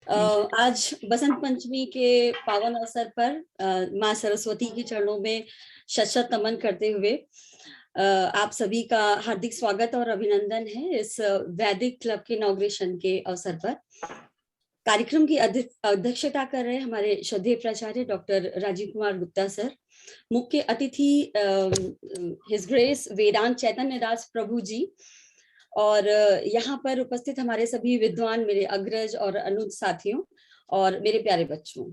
आज बसंत पंचमी के पावन अवसर पर माँ सरस्वती के चरणों में शत शत नमन करते हुए आप सभी का हार्दिक स्वागत और अभिनंदन है इस वैदिक क्लब के इनॉग्रेशन के अवसर पर। कार्यक्रम की अध्यक्षता कर रहे हमारे श्रद्धेय प्राचार्य डॉक्टर राजीव कुमार गुप्ता सर। मुख्य अतिथि हिज ग्रेस वेदांत चैतन्य दास प्रभु जी, और यहाँ पर उपस्थित हमारे सभी विद्वान, मेरे अग्रज और अनुज साथियों और मेरे प्यारे बच्चों।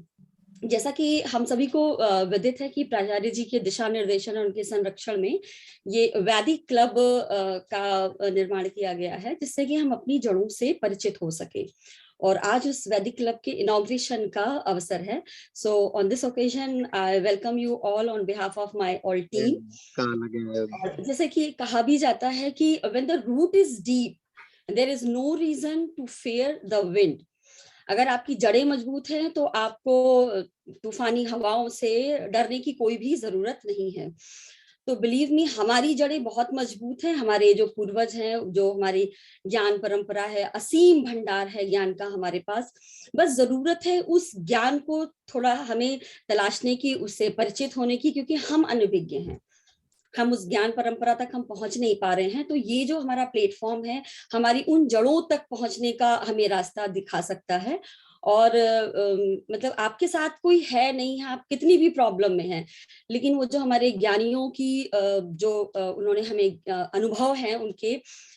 जैसा कि हम सभी को विदित है कि प्राचार्य जी के दिशा निर्देशन और उनके संरक्षण में ये वैदिक क्लब का निर्माण किया गया है, जिससे कि हम अपनी जड़ों से परिचित हो सके। और आज उस वैदिक क्लब के इनॉग्रेशन का अवसर है। So on this occasion I welcome you all on behalf of my all team. जैसे कि कहा भी जाता है कि when the root is deep there is no reason to fear the wind. अगर आपकी जड़ें मजबूत हैं तो आपको तूफानी हवाओं से डरने की कोई भी जरूरत नहीं है। तो बिलीव मी, हमारी जड़ें बहुत मजबूत हैं। हमारे जो पूर्वज हैं, जो हमारी ज्ञान परंपरा है, असीम भंडार है ज्ञान का हमारे पास। बस जरूरत है उस ज्ञान को थोड़ा हमें तलाशने की, उससे परिचित होने की, क्योंकि हम अनभिज्ञ हैं। हम उस ज्ञान परंपरा तक हम पहुंच नहीं पा रहे हैं। तो ये जो हमारा प्लेटफॉर्म है, हमारी उन जड़ों तक पहुंचने का हमें रास्ता दिखा सकता है। और मतलब आपके साथ कोई है नहीं है, आप कितनी भी प्रॉब्लम में हैं, लेकिन वो जो हमारे ज्ञानियों की जो उन्होंने हमें अनुभव है उनके,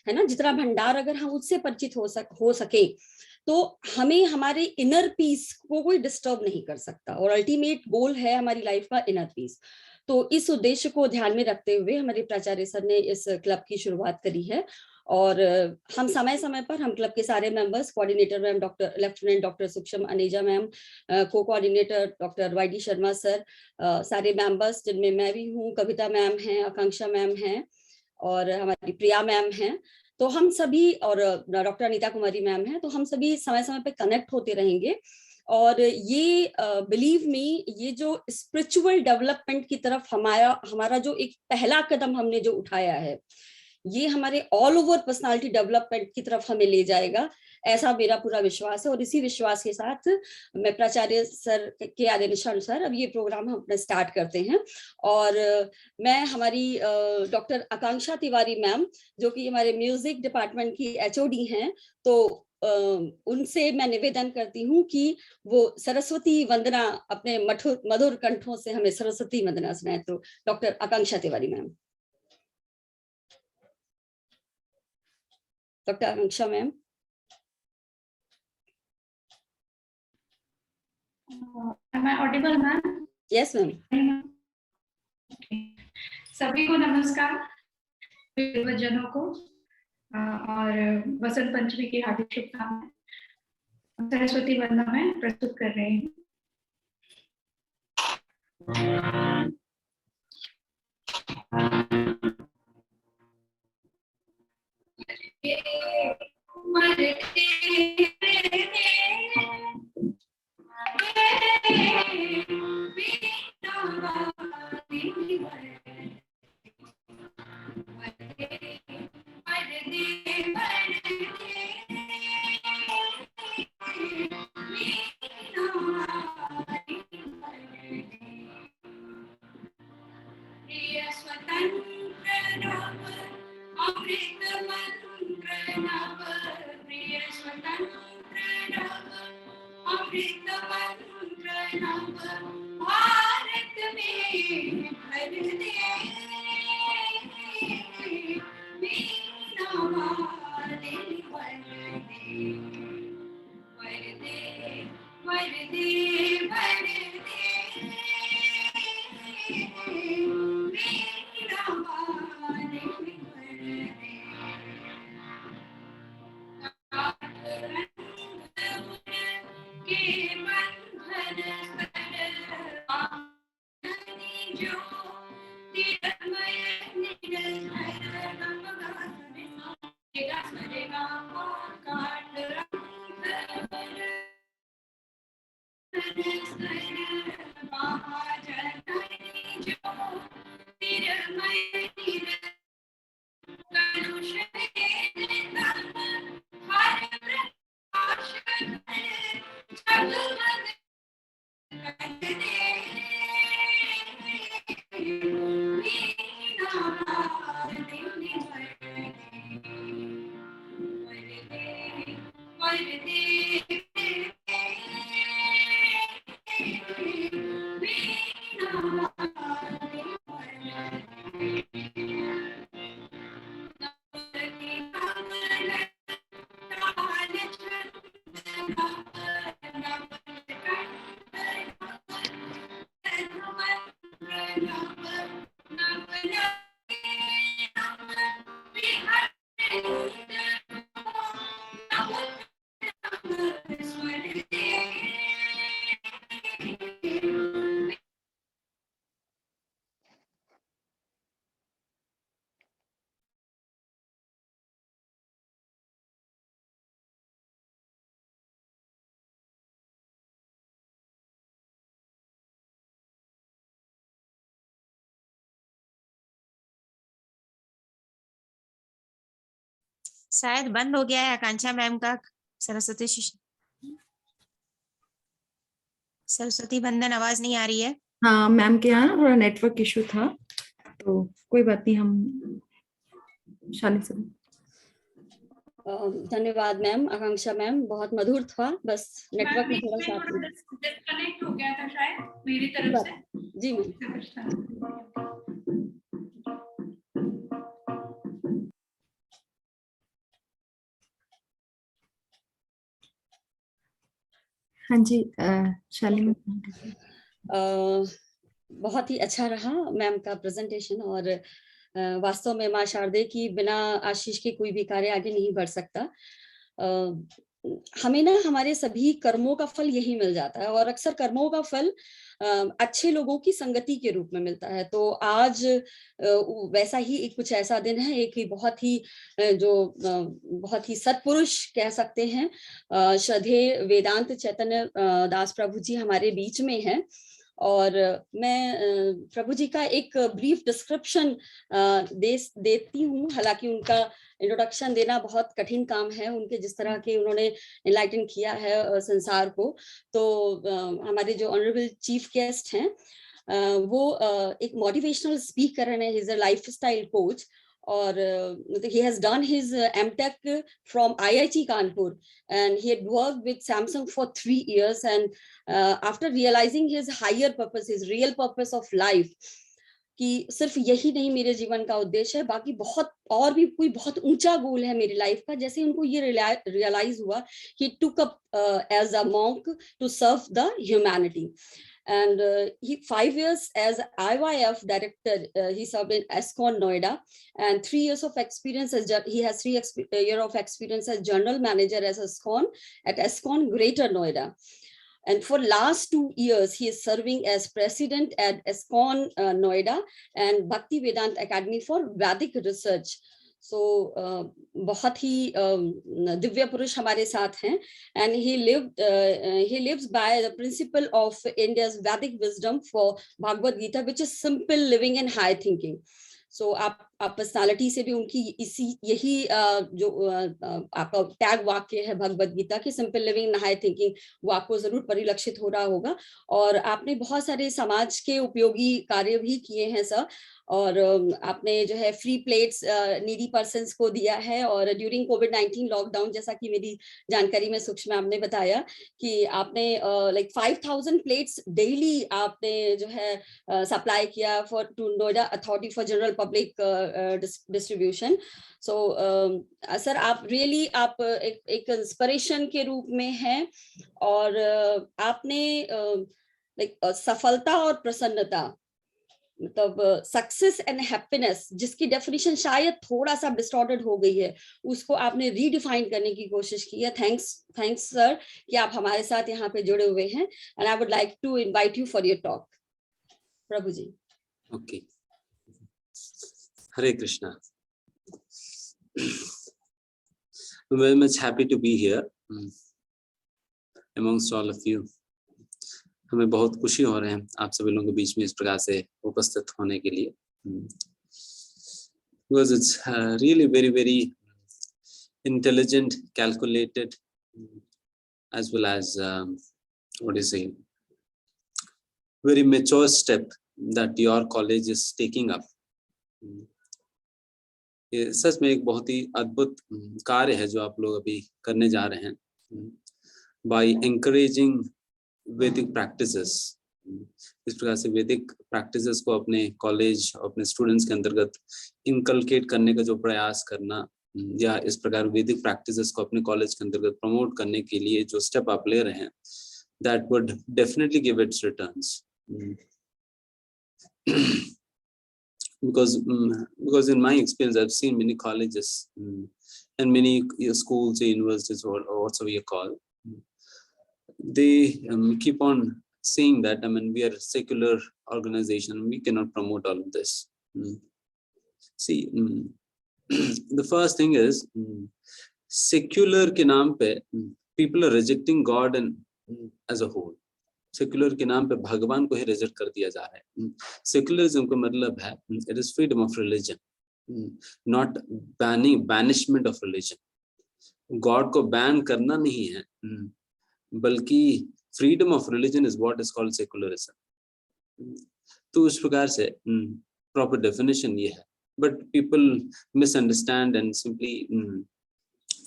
है ना, जितना भंडार अगर हम उससे परिचित हो सके तो हमें हमारे इनर पीस को कोई डिस्टर्ब नहीं कर सकता। और अल्टीमेट गोल है हमारी लाइफ का इनर पीस। तो इस उद्देश्य को ध्यान में रखते हुए हमारे प्राचार्य सर ने इस क्लब की शुरुआत करी है। और हम समय समय पर हम क्लब के सारे members, coordinator ma'am doctor lieutenant doctor Suksham Aneja ma'am, co coordinator doctor Y Sharma sir, सारे मेंबर्स जिनमें मैं भी हूँ, कविता मैम हैं, आकांक्षा मैम हैं और हमारी प्रिया मैम हैं, तो हम सभी, और डॉक्टर अनीता कुमारी मैम हैं, तो हम सभी समय समय पे कनेक्ट होते रहेंगे। और ये बिलीव मी, ये जो स्पिरिचुअल डेवलपमेंट की तरफ हमारा जो एक पहला कदम हमने जो उठाया है, ये हमारे ऑल ओवर पर्सनालिटी डेवलपमेंट की तरफ हमें ले जाएगा, ऐसा मेरा पूरा विश्वास है। और इसी विश्वास के साथ मैं प्राचार्य सर के आदेशानुसार अब ये प्रोग्राम हम अपना स्टार्ट करते हैं। और मैं हमारी डॉक्टर आकांक्षा तिवारी मैम, जो कि हमारे म्यूजिक डिपार्टमेंट की एचओडी हैं, तो उनसे मैं निवेदन करती हूँ कि वो सरस्वती वंदना अपने मधुर कंठों से हमें सरस्वती वंदना सुनाए। तो doctor Akanksha Tiwari ma'am. Doctor Akanksha ma'am. Am I audible, ma'am? Yes, ma'am. सभी को नमस्कार, जनों को और बसंत पंचमी की हार्दिक शुभकामनाएं। सरस्वती वंदना में प्रस्तुत कर रहे हैं। शायद बंद हो गया है आकांक्षा मैम का सरस्वती वंदन, आवाज नहीं आ रही है। हाँ मैम के यहाँ थोड़ा नेटवर्क इशू था, तो कोई बात नहीं, हम शालिनी से। धन्यवाद मैम, आकांक्षा मैम, बहुत मधुर था, बस नेटवर्क में थोड़ा सा डिस्कनेक्ट हो गया था शायद मेरी तरफ से। जी मैम। हाँ जी शालिनी। बहुत ही अच्छा रहा मैम का प्रेजेंटेशन, और वास्तव में माँ शारदे की बिना आशीष के कोई भी कार्य आगे नहीं बढ़ सकता। हमें ना हमारे सभी कर्मों का फल यही मिल जाता है, और अक्सर कर्मों का फल अच्छे लोगों की संगति के रूप में मिलता है। तो आज वैसा ही एक कुछ ऐसा दिन है, एक ही बहुत ही सत्पुरुष कह सकते हैं, श्रद्धेय वेदांत चैतन्य दास प्रभु जी हमारे बीच में हैं। और मैं प्रभु जी का एक ब्रीफ डिस्क्रिप्शन देती हूँ, हालांकि उनका इंट्रोडक्शन देना बहुत कठिन काम है, उनके जिस तरह के उन्होंने एनलाइटन किया है संसार को। तो हमारे जो ऑनरेबल चीफ गेस्ट हैं वो एक मोटिवेशनल स्पीकर है, he is a lifestyle coach, और he has done his MTech from IIT Kanpur, and he had worked with Samsung for 3 years, and after realizing his higher purpose, his real purpose of life, कि सिर्फ यही नहीं मेरे जीवन का उद्देश्य है, बाकी बहुत और भी कोई बहुत ऊंचा गोल है मेरी लाइफ का। जैसे उनको ये रियलाइज हुआ, he took up as a monk to serve the humanity. And he 5 years as IYF director, he served in ESCON Noida, and 3 years of experience as he has 3 year of experience as general manager as ESCON at ESCON Greater Noida. And for last 2 years, he is serving as president at ESCON Noida and Bhakti Vedanta Academy for Vedic Research. So बहुत ही दिव्य पुरुष हमारे साथ हैं, and he lives by the principle of India's Vedic wisdom for Bhagavad Gita, which is simple living and high thinking. So आप personality से भी उनकी यही जो आपका टैग वाक्य है भगवद गीता की, सिंपल लिविंग हाई थिंकिंग, वो आपको जरूर परिलक्षित हो रहा होगा। और आपने बहुत सारे समाज के उपयोगी कार्य भी किए हैं सर, और आपने जो है फ्री प्लेट्स नीडी पर्सन्स को दिया है, और ड्यूरिंग कोविड-19 लॉकडाउन, जैसा कि मेरी जानकारी में सूक्ष्म मैम ने बताया कि आपने लाइक 5000 प्लेट्स डेली आपने जो है सप्लाई किया for to Noida authority for general public distribution. So sir आप रियली आप एक इंस्पिरेशन के रूप में हैं, और आपने लाइक सफलता और प्रसन्नता, मतलब सक्सेस एंड हैप्पीनेस, जिसकी डेफिनेशन शायद थोड़ा सा डिस्टॉर्टेड हो गई है, उसको आपने रीडिफाइन करने की कोशिश की है। थैंक्स सर कि आप हमारे साथ यहाँ पे जुड़े हुए हैं, and I would like to invite you for your talk. प्रभु जी। Okay, Hare Krishna. I'm very much happy to be here amongst all of you. हमें बहुत खुशी हो रहे हैं आप सभी लोगों के बीच में इस प्रकार से उपस्थित होने के लिए, because it's really very intelligent, calculated, as well as what do you say, very mature step that your college is taking up. ये सच में एक बहुत ही अद्भुत कार्य है जो आप लोग अभी करने जा रहे हैं, by encouraging वैदिक प्रैक्टिसेस। इस प्रकार से वैदिक प्रैक्टिसेस को अपने कॉलेज, अपने स्टूडेंट्स के अंतर्गत इनकलकेट करने का जो प्रयास करना, या इस प्रकार वैदिक प्रैक्टिसेस को अपने कॉलेज के अंतर्गत प्रमोट करने के लिए जो स्टेप आप ले रहे हैं, that would definitely give its returns, because in my experience I've seen many colleges and many schools, universities, or whatever you call, they keep on saying that, I mean, we are a secular organization, we cannot promote all of this. See, the first thing is, secular के नाम पे people are rejecting God and as a whole. Secular के नाम पे भगवान को ही reject कर दिया जा रहा है। सेक्युलरिज्म का मतलब है, it is freedom of religion, not banishment of religion. God को बैन करना नहीं है, बल्कि freedom of religion is what is called secularism. तो उस प्रकार से प्रॉपर डेफिनेशन ये है, but people misunderstand and simply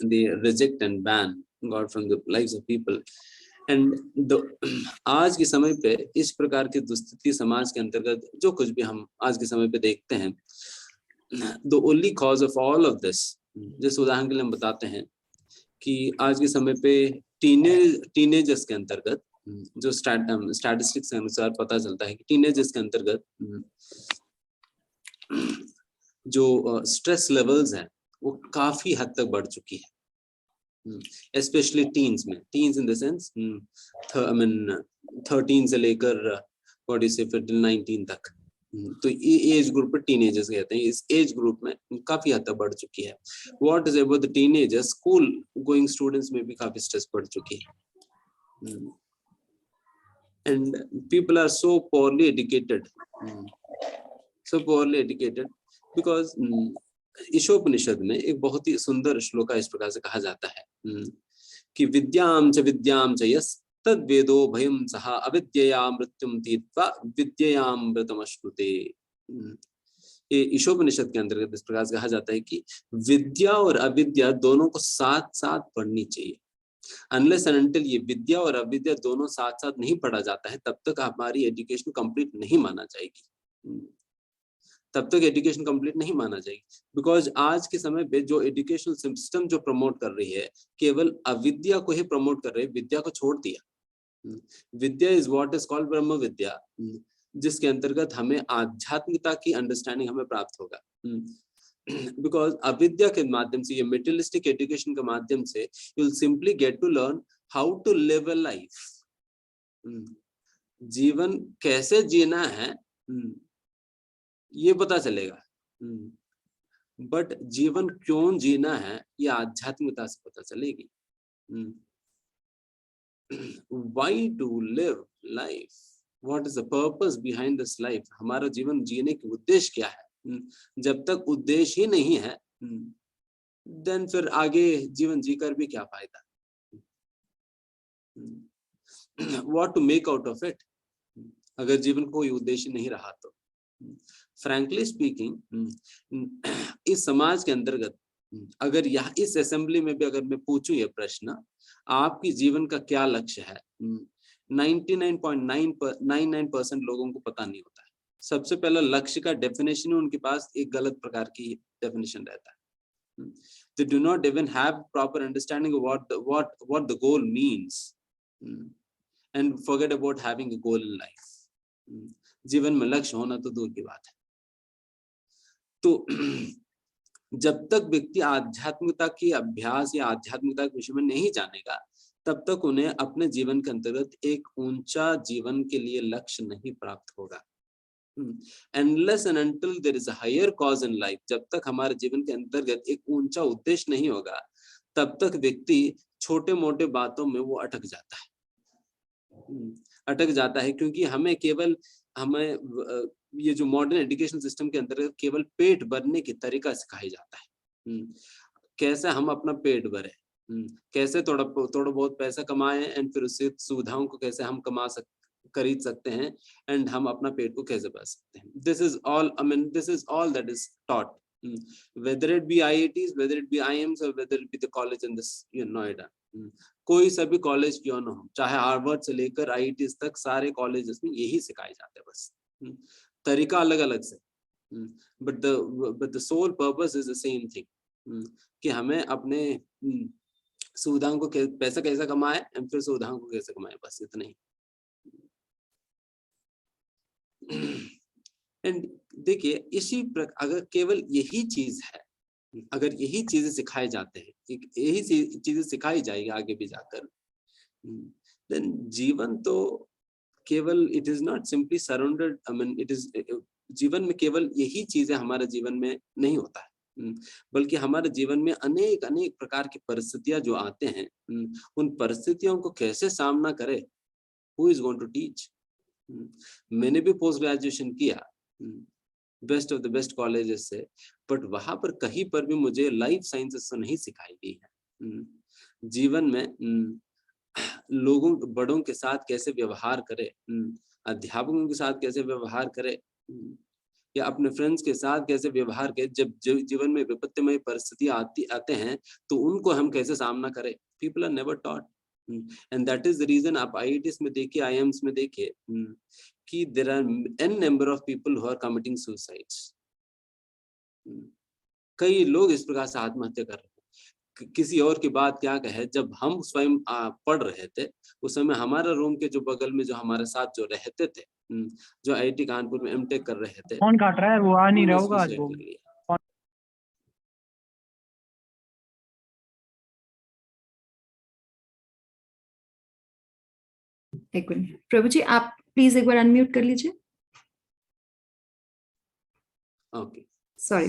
they reject and ban God from the lives of people. And आज के समय पे इस प्रकार की दुस्थिति समाज के अंतर्गत जो कुछ भी हम आज के समय पे देखते हैं, the only cause of all of this, जैसे उदाहरण के लिए हम बताते हैं कि आज के समय पे टीनेजर्स के अंतर्गत जो स्टैटिस्टिक्स के अनुसार पता चलता है कि टीनेजर्स के अंतर्गत जो स्ट्रेस लेवल्स हैं वो काफी हद तक बढ़ चुकी है, स्पेशली टीन्स में। Teens in the sense I mean 13 से लेकर 40 से फिर 19 तक, तो ये एज ग्रुप पर टीनेजर्स कहते हैं। इस एज ग्रुप में काफी हद तक बढ़ चुकी है। What is about the teenagers, school going students में भी काफी स्ट्रेस बढ़ चुकी है, and people are so poorly educated, because Ishopanishad में एक बहुत ही सुंदर श्लोका इस प्रकार से कहा जाता है कि विद्याम च यस् तद वेदो भयम सह अविद्यया मृत्युम तीत्वा विद्ययामृतमश्नुते। ये ईशोपनिषद के अंतर्गत इस प्रकार से कहा जाता है कि विद्या और अविद्या दोनों को साथ साथ पढ़नी चाहिए। अनलेस एंड अनटिल ये विद्या और अविद्या दोनों साथ साथ नहीं पढ़ा जाता है, तब तक हमारी एजुकेशन कंप्लीट नहीं माना जाएगी, तब तक एजुकेशन कंप्लीट नहीं माना जाएगी। बिकॉज आज के समय पे जो एजुकेशनल सिस्टम जो प्रमोट कर रही है, केवल अविद्या को ही प्रमोट कर रही है, विद्या को छोड़ दिया। विद्या इज व्हाट इज कॉल्ड ब्रह्म विद्या, जिसके अंतर्गत हमें आध्यात्मिकता की अंडरस्टैंडिंग हमें प्राप्त होगा। बिकॉज अविद्या के माध्यम से, ये मेटेरियलिस्टिक एजुकेशन के माध्यम से, you will simply get to learn how to live a life. जीवन कैसे जीना है ये पता चलेगा, बट जीवन क्यों जीना है ये आध्यात्मिकता से पता चलेगी। Why to live life? What is the purpose behind this life? हमारा जीवन जीने के उद्देश्य क्या है? जब तक उद्देश्य ही नहीं है, देन फिर आगे जीवन जीकर भी क्या फायदा? What to make out of it? अगर जीवन कोई उद्देश्य नहीं रहा तो, फ्रैंकली स्पीकिंग, इस समाज के अंतर्गत अगर यह इस असेंबली में भी अगर मैं पूछूं ये प्रश्न, आपकी जीवन का क्या लक्ष्य है, 99.99% लोगों को पता नहीं होता है। सबसे पहला लक्ष्य का डेफिनेशन उनके पास एक गलत प्रकार की डेफिनेशन रहता है। They do not even have proper understanding of what the goal means, and forget about having a goal in life. जीवन में लक्ष्य होना तो दूर की बात है। तो जब तक व्यक्ति आध्यात्मिकता की अभ्यास या आध्यात्मिकता के विषय में नहीं जानेगा, तब तक उन्हें अपने जीवन के अंतर्गत एक ऊंचा जीवन के लिए लक्ष्य नहीं प्राप्त होगा। Unless and until there is a higher cause in life, जब तक हमारे जीवन के अंतर्गत एक ऊंचा उद्देश्य नहीं होगा, तब तक व्यक्ति छोटे मोटे बातों में वो अटक जाता है, क्योंकि हमें ये जो मॉडर्न एजुकेशन सिस्टम के अंतर्गत केवल पेट भरने की तरीका सिखाया जाता है। कैसे हम अपना पेट भरे, कैसे थोड़ा बहुत पैसा कमाएं, एंड फिर उससे सुविधाओं को कैसे हम खरीद सकते हैं, एंड हम अपना पेट को कैसे भर सकते हैं। This is all that is taught, whether it be IITs, whether it be IIMs, or whether it be the college in this Noida. कोई सभी कॉलेज क्यों ना हो, चाहे हार्वर्ड से लेकर IITs तक, सारे कॉलेजेस में यही सिखाए जाते हैं, बस तरीका अलग अलग से, but the sole purpose is the same thing, कि हमें अपने सुविधाओं को पैसा कैसे कमाए, और फिर सुविधाओं को कैसे कमाए, बस इतना ही। एंड देखिए, इसी प्रकार अगर केवल यही चीज है, अगर यही चीजें सिखाए जाते हैं, यही चीजें सिखाई जाएगी आगे भी जाकर, देन जीवन तो केवल it is not simply surrounded, it is, जीवन में केवल यही चीजें हमारे जीवन में नहीं होता है, बल्कि हमारे जीवन में अनेक प्रकार की परिस्थितियां जो आते हैं, उन परिस्थितियों को कैसे सामना करे, who is going to teach. मैंने भी पोस्ट ग्रेजुएशन किया best of the best colleges से, बट वहां पर कहीं पर भी मुझे लाइफ साइंसेस तो नहीं सिखाई गई है। जीवन में लोगों बड़ों के साथ कैसे व्यवहार करे, अध्यापकों के साथ कैसे व्यवहार करे, या अपने फ्रेंड्स के साथ कैसे व्यवहार करे। जब जीवन में विपत्तिमय परिस्थिति आते हैं तो उनको हम कैसे सामना करें। People are never taught, and that is the reason आप IITs में देखिए, IIMs में देखिए कि there are n number of people who are committing suicides. कई लोग इस प्रकार से आत्महत्या कर रहे हैं। किसी और की बात क्या कहे, जब हम स्वयं पढ़ रहे थे उस समय हमारा रूम के जो बगल में जो हमारे साथ जो रहते थे, जो IIT कानपुर में MTech कर रहे थे, कौन काट रहा है, वो आ नहीं रहा उन्होंने होगा आज suicide वो। कर लिया। एक मिनट प्रभु जी, आप प्लीज एक बार अनम्यूट कर लीजिए। Okay, sorry.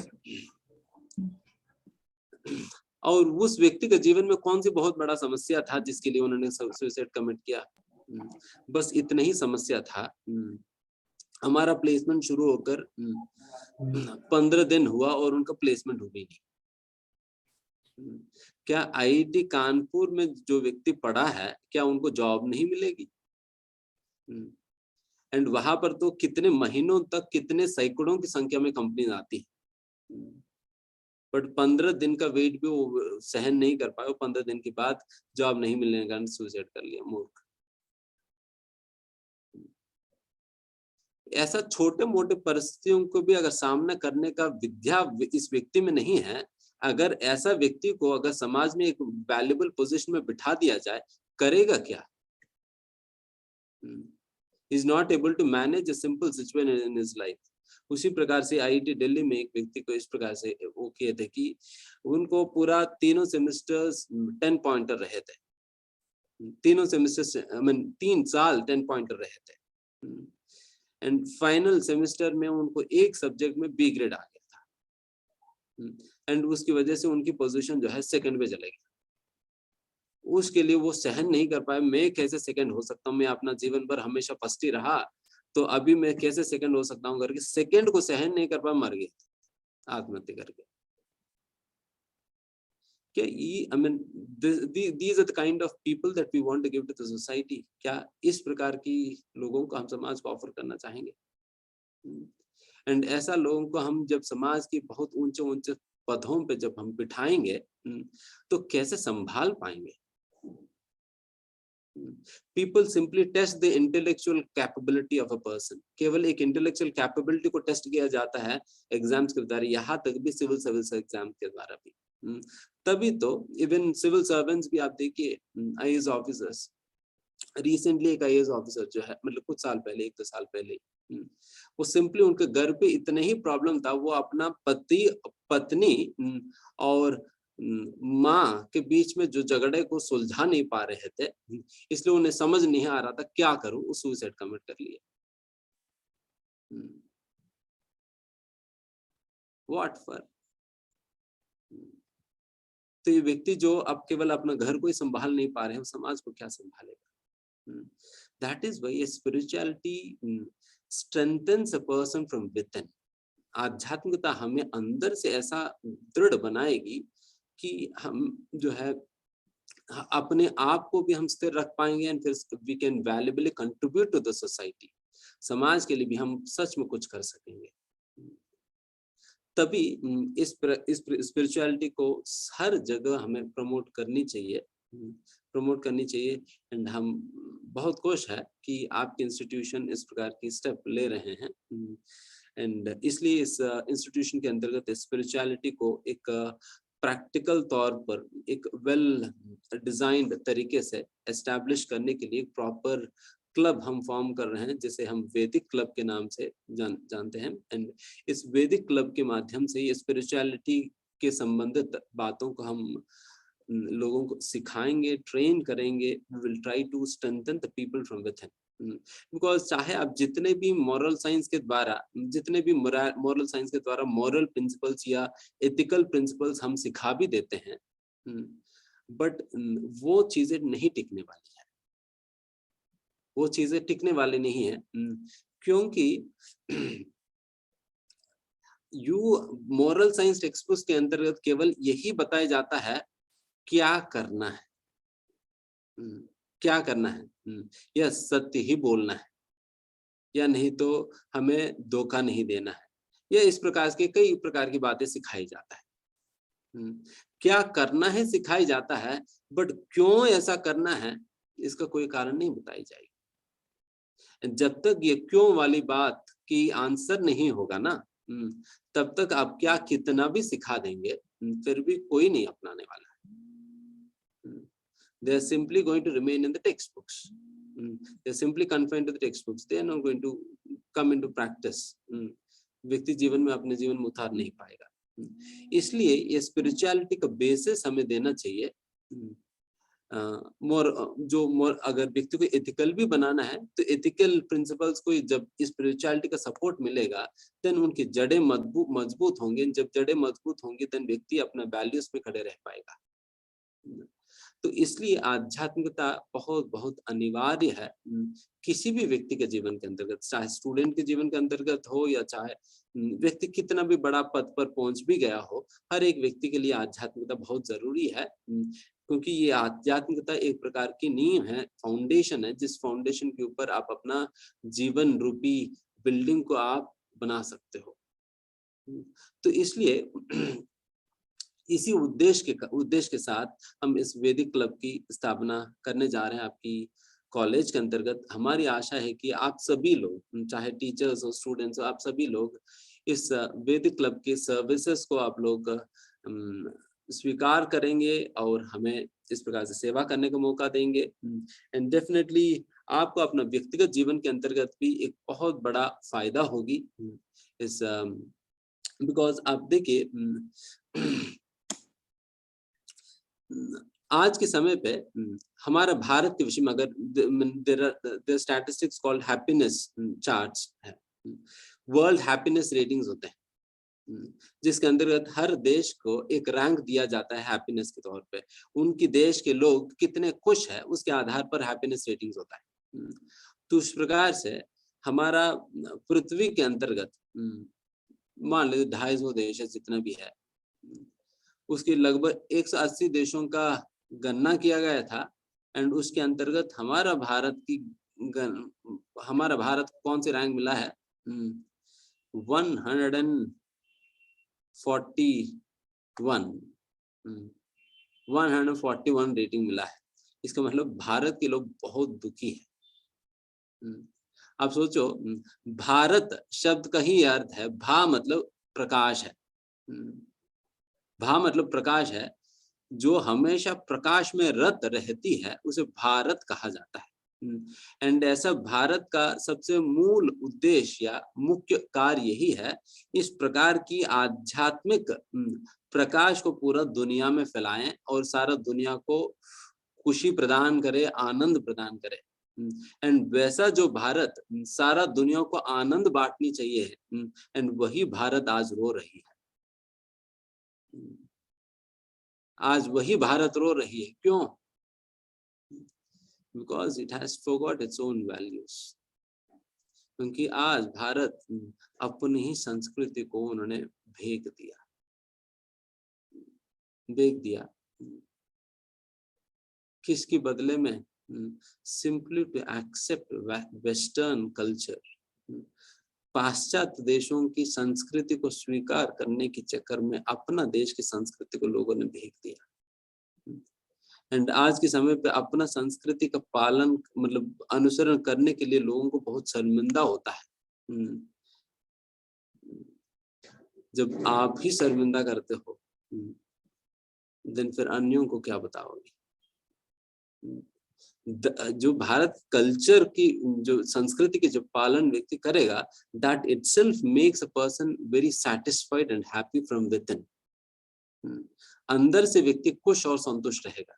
और उस व्यक्ति के जीवन में कौन सी बहुत बड़ा समस्या था जिसके लिए उन्होंने सुसाइड कमिट किया? बस इतना ही समस्या था। हमारा प्लेसमेंट शुरू होकर 15 दिन हुआ और उनका प्लेसमेंट हो भी नहीं। क्या IIT कानपुर में जो व्यक्ति पढ़ा है, क्या उनको जॉब नहीं मिलेगी? एंड वहां पर तो कितने महीनों तक कितने सैकड़ों की संख्या में कंपनी आती है, बट 15 दिन का वेट भी वो सहन नहीं कर पाए। 15 दिन के बाद जॉब नहीं मिलने के कारण सुसाइड कर लिया। मूर्ख। ऐसा छोटे मोटे परिस्थितियों को भी अगर सामना करने का विद्या इस व्यक्ति में नहीं है, अगर ऐसा व्यक्ति को अगर समाज में एक वैल्यूएबल पोजीशन में बिठा दिया जाए, करेगा क्या? Is not able to manage a simple situation in his life. उसी प्रकार से IIT दिल्ली में एक व्यक्ति को इस प्रकार से वो किए थे कि उनको पूरा तीनों सेमेस्टर्स 10 पॉइंटर रहे थे। तीनों सेमेस्टर्स 3 साल 10 पॉइंटर रहे थे, एंड फाइनल सेमेस्टर में उनको एक सब्जेक्ट में B ग्रेड आ गया था, एंड उसकी वजह से उनकी पोजीशन जो है सेकंड पे चले गई। उसके लिए वो सहन नहीं कर पाए। मैं कैसे सेकंड हो सकता हूँ, मैं अपना जीवन भर हमेशा फर्स्ट ही रहा, तो अभी मैं कैसे सेकंड हो सकता हूँ करके सेकंड को सहन नहीं कर पाए, मर गए आत्महत्या करके। क्या ये I mean these are the kind of people that we want to give to the society? क्या इस प्रकार की लोगों को हम समाज को ऑफर करना चाहेंगे? एंड ऐसा लोगों को हम जब समाज की बहुत ऊंचे ऊंचे पदों पे जब हम बिठाएंगे तो कैसे संभाल पाएंगे? People simply test the intellectual capability of a person. केवल एक intellectual capability को टेस्ट किया जाता है एग्जाम्स के द्वारा, यहाँ तक भी सिविल सर्विस एग्जाम के द्वारा भी। तभी तो इवन सिविल सर्वेंट्स भी आप देखिए, IAS ऑफिसर्स, रिसेंटली एक IAS ऑफिसर जो है, मतलब कुछ साल पहले, 1-2 साल पहले, वो सिंपली उनके घर पे इतना ही प्रॉब्लम था, वो अपना पत्नी और माँ के बीच में जो झगड़े को सुलझा नहीं पा रहे थे, इसलिए उन्हें समझ नहीं आ रहा था क्या करूं, वो सुसाइड कमिट कर लिया। What for? तो ये व्यक्ति जो अब केवल अपना घर को ही संभाल नहीं पा रहे हैं, समाज को क्या संभालेगा? That is why spirituality strengthens a person from within. आध्यात्मिकता हमें अंदर से ऐसा दृढ़ बनाएगी कि हम जो है अपने आप को भी हम स्थिर रख पाएंगे, एंड फिर we can valuably contribute to the society. समाज के लिए भी हम सच में कुछ कर सकेंगे। तभी इस स्पिरिचुअलिटी को हर जगह हमें प्रमोट करनी चाहिए। एंड हम बहुत खुश है कि आपके इंस्टीट्यूशन इस प्रकार की स्टेप ले रहे हैं, एंड इसलिए इस इंस्टीट्यूशन के अंतर्गत स्पिरिचुअलिटी को एक प्रैक्टिकल तौर पर एक वेल डिजाइंड तरीके से एस्टैब्लिश करने के लिए एक प्रॉपर क्लब हम फॉर्म कर रहे हैं, जिसे हम वैदिक क्लब के नाम से जानते हैं। एंड इस वैदिक क्लब के माध्यम से स्पिरिचुअलिटी के संबंधित बातों को हम लोगों को सिखाएंगे, ट्रेन करेंगे। We will try to strengthen the people from with him, because चाहे आप जितने भी मॉरल साइंस के द्वारा मॉरल प्रिंसिपल्स या एथिकल प्रिंसिपल्स हम सिखा भी देते हैं, बट वो चीजें नहीं टिकने वाली है, वो चीजें टिकने वाली नहीं है, क्योंकि मॉरल साइंस टेक्स्ट बुक्स के अंतर्गत केवल यही बताया जाता है क्या करना है, क्या करना है, या सत्य ही बोलना है, या नहीं तो हमें धोखा नहीं देना है, या इस प्रकार के कई प्रकार की बातें सिखाई जाता है। क्या करना है सिखाई जाता है, बट क्यों ऐसा करना है इसका कोई कारण नहीं बताई जाएगी। जब तक ये क्यों वाली बात की आंसर नहीं होगा ना, तब तक आप क्या कितना भी सिखा देंगे, फिर भी कोई नहीं अपनाने वाला है। They are simply going to remain in the textbooks. They are simply confined to the textbooks. They are not going to come into practice. व्यक्ति जीवन में अपने जीवन में उतार नहीं पाएगा। इसलिए ये स्पिरिचुअलिटी का बेसिस हमें देना चाहिए। मोर अगर व्यक्ति को एथिकल भी बनाना है तो एथिकल प्रिंसिपल्स को जब स्पिरिचुअलिटी का सपोर्ट मिलेगा, देन उनकी जड़ें मजबूत होंगे। जब जड़ें मजबूत होंगी देन व्यक्ति अपना वैल्यूज पे खड़े रह पाएगा। तो इसलिए आध्यात्मिकता बहुत बहुत अनिवार्य है किसी भी व्यक्ति के जीवन के अंतर्गत, चाहे स्टूडेंट के जीवन के अंतर्गत हो या चाहे व्यक्ति कितना भी बड़ा पद पर पहुंच भी गया हो, हर एक व्यक्ति के लिए आध्यात्मिकता बहुत जरूरी है। क्योंकि ये आध्यात्मिकता एक प्रकार की नींव है, फाउंडेशन है, जिस फाउंडेशन के ऊपर आप अपना जीवन रूपी बिल्डिंग को आप बना सकते हो। तो इसलिए इसी उद्देश्य के साथ हम इस वैदिक क्लब की स्थापना करने जा रहे हैं आपकी कॉलेज के अंतर्गत। हमारी आशा है कि आप सभी लोग, चाहे टीचर्स हो, स्टूडेंट्स हो, आप सभी लोग इस वैदिक क्लब के सर्विसेज को आप लोग स्वीकार करेंगे और हमें इस प्रकार से सेवा करने का मौका देंगे। एंड डेफिनेटली आपको अपना व्यक्तिगत जीवन के अंतर्गत भी एक बहुत बड़ा फायदा होगी इस, बिकॉज आप देखिए आज के समय पे हमारा भारत के विषय में अगर there statistics called happiness charts है, वर्ल्ड हैप्पीनेस रेटिंग्स होते हैं, जिसके अंतर्गत हर देश को एक रैंक दिया जाता है हैप्पीनेस के तौर पे। उनकी देश के लोग कितने खुश है उसके आधार पर हैप्पीनेस रेटिंग्स होता है। तो इस प्रकार से हमारा पृथ्वी के अंतर्गत मान लीजिए 250 देश है, जितना भी है, उसके लगभग 180 देशों का गणना किया गया था। एंड उसके अंतर्गत हमारा भारत कौन सी रैंक मिला है, 141 रेटिंग मिला है। इसका मतलब भारत के लोग बहुत दुखी है। आप सोचो, भारत शब्द का ही अर्थ है, भा मतलब प्रकाश है, भा मतलब प्रकाश है, जो हमेशा प्रकाश में रत रहती है उसे भारत कहा जाता है। एंड ऐसा भारत का सबसे मूल उद्देश्य या मुख्य कार्य यही है, इस प्रकार की आध्यात्मिक प्रकाश को पूरा दुनिया में फैलाएं और सारा दुनिया को खुशी प्रदान करे, आनंद प्रदान करे। एंड वैसा जो भारत सारा दुनिया को आनंद बांटनी चाहिए, एंड वही भारत आज रो रही है। आज वही भारत रो रही है। क्यों? Because it has forgot its own values. क्योंकि आज भारत अपनी ही संस्कृति को उन्होंने फेंक दिया। किसके बदले में? Simply to accept Western culture. पाश्चात्य देशों की संस्कृति को स्वीकार करने के चक्कर में अपना देश की संस्कृति को लोगों ने फेंक दिया। एंड आज के समय पे अपना संस्कृति का पालन मतलब अनुसरण करने के लिए लोगों को बहुत शर्मिंदा होता है। जब आप ही शर्मिंदा करते हो, देन फिर अन्यों को क्या बताओगे? जो भारत कल्चर की, जो संस्कृति के जो पालन व्यक्ति करेगा, that itself makes a person very satisfied and happy from within. अंदर से व्यक्ति खुश और संतुष्ट रहेगा।